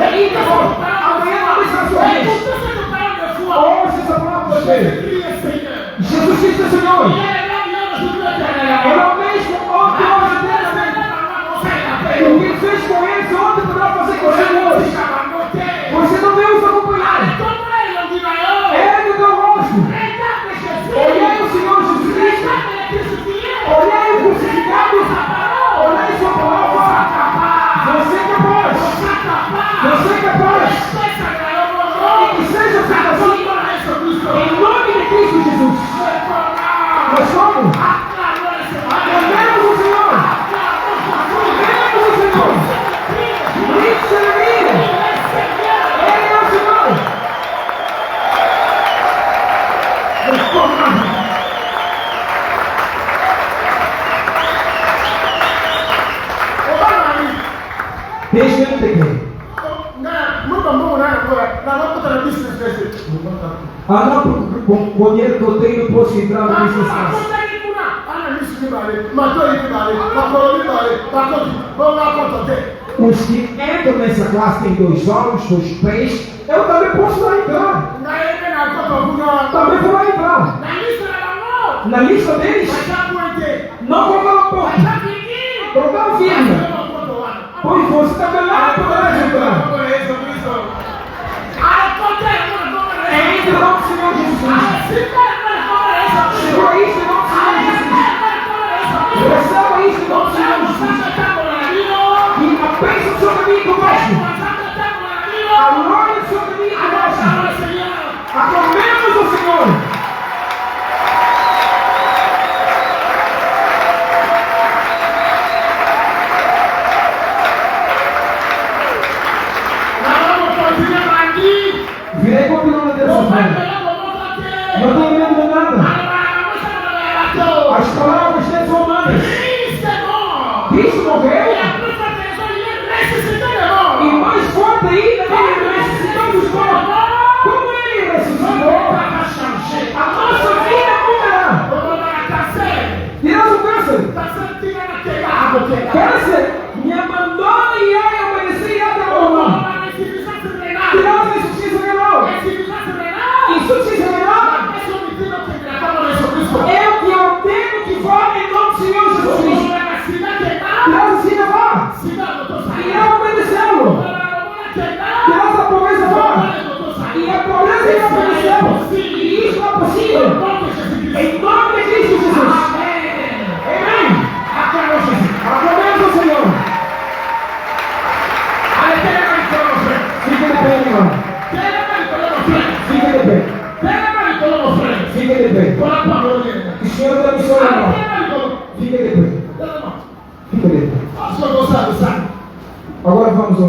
Deixa eu entender. Ah, não, com o dinheiro que eu tenho, eu posso entrar no business class. Os que entram nessa classe têm 2 olhos, 2 pés. Eu também posso lá entrar. Também vou lá entrar. Na lista deles, não colocaram ponto. Colocaram firma. Pois você também lá poderá entrar. Entre o nome do Senhor Jesus. Segura isso em nome do Senhor Jesus. Receba isso em nome do Senhor Jesus. E a bênção do Senhor caminho conosco. A glória do Senhor caminho conosco. Aclamemos o Senhor. Virei continuando dessa forma. Não tenho medo de nada. As palavras transformadas. Cristo morreu. E mais forte ainda, ele ressuscitou dos mortos. Como ele ressuscitou, a nossa vida mudará. Tirando o câncer. Câncer, me abandona e eu obedecer e abandonar. Tirando a insuficiência renal. Insuficiência renal. Eu que ordeno que vá em nome do Senhor Jesus Cristo. Tirando a sina vá. E eu obedecê-lo. Tirando a pobreza vá. E a pobreza irá obedecê-lo. E isso é possível. Em nome de Cristo Jesus. Amém. Aclamemos o Senhor. Fica de pé, irmão. Fica de pé. Fica de pé. Que o Senhor te abençoe, irmão. Fica de pé. Fica de pé. Agora vamos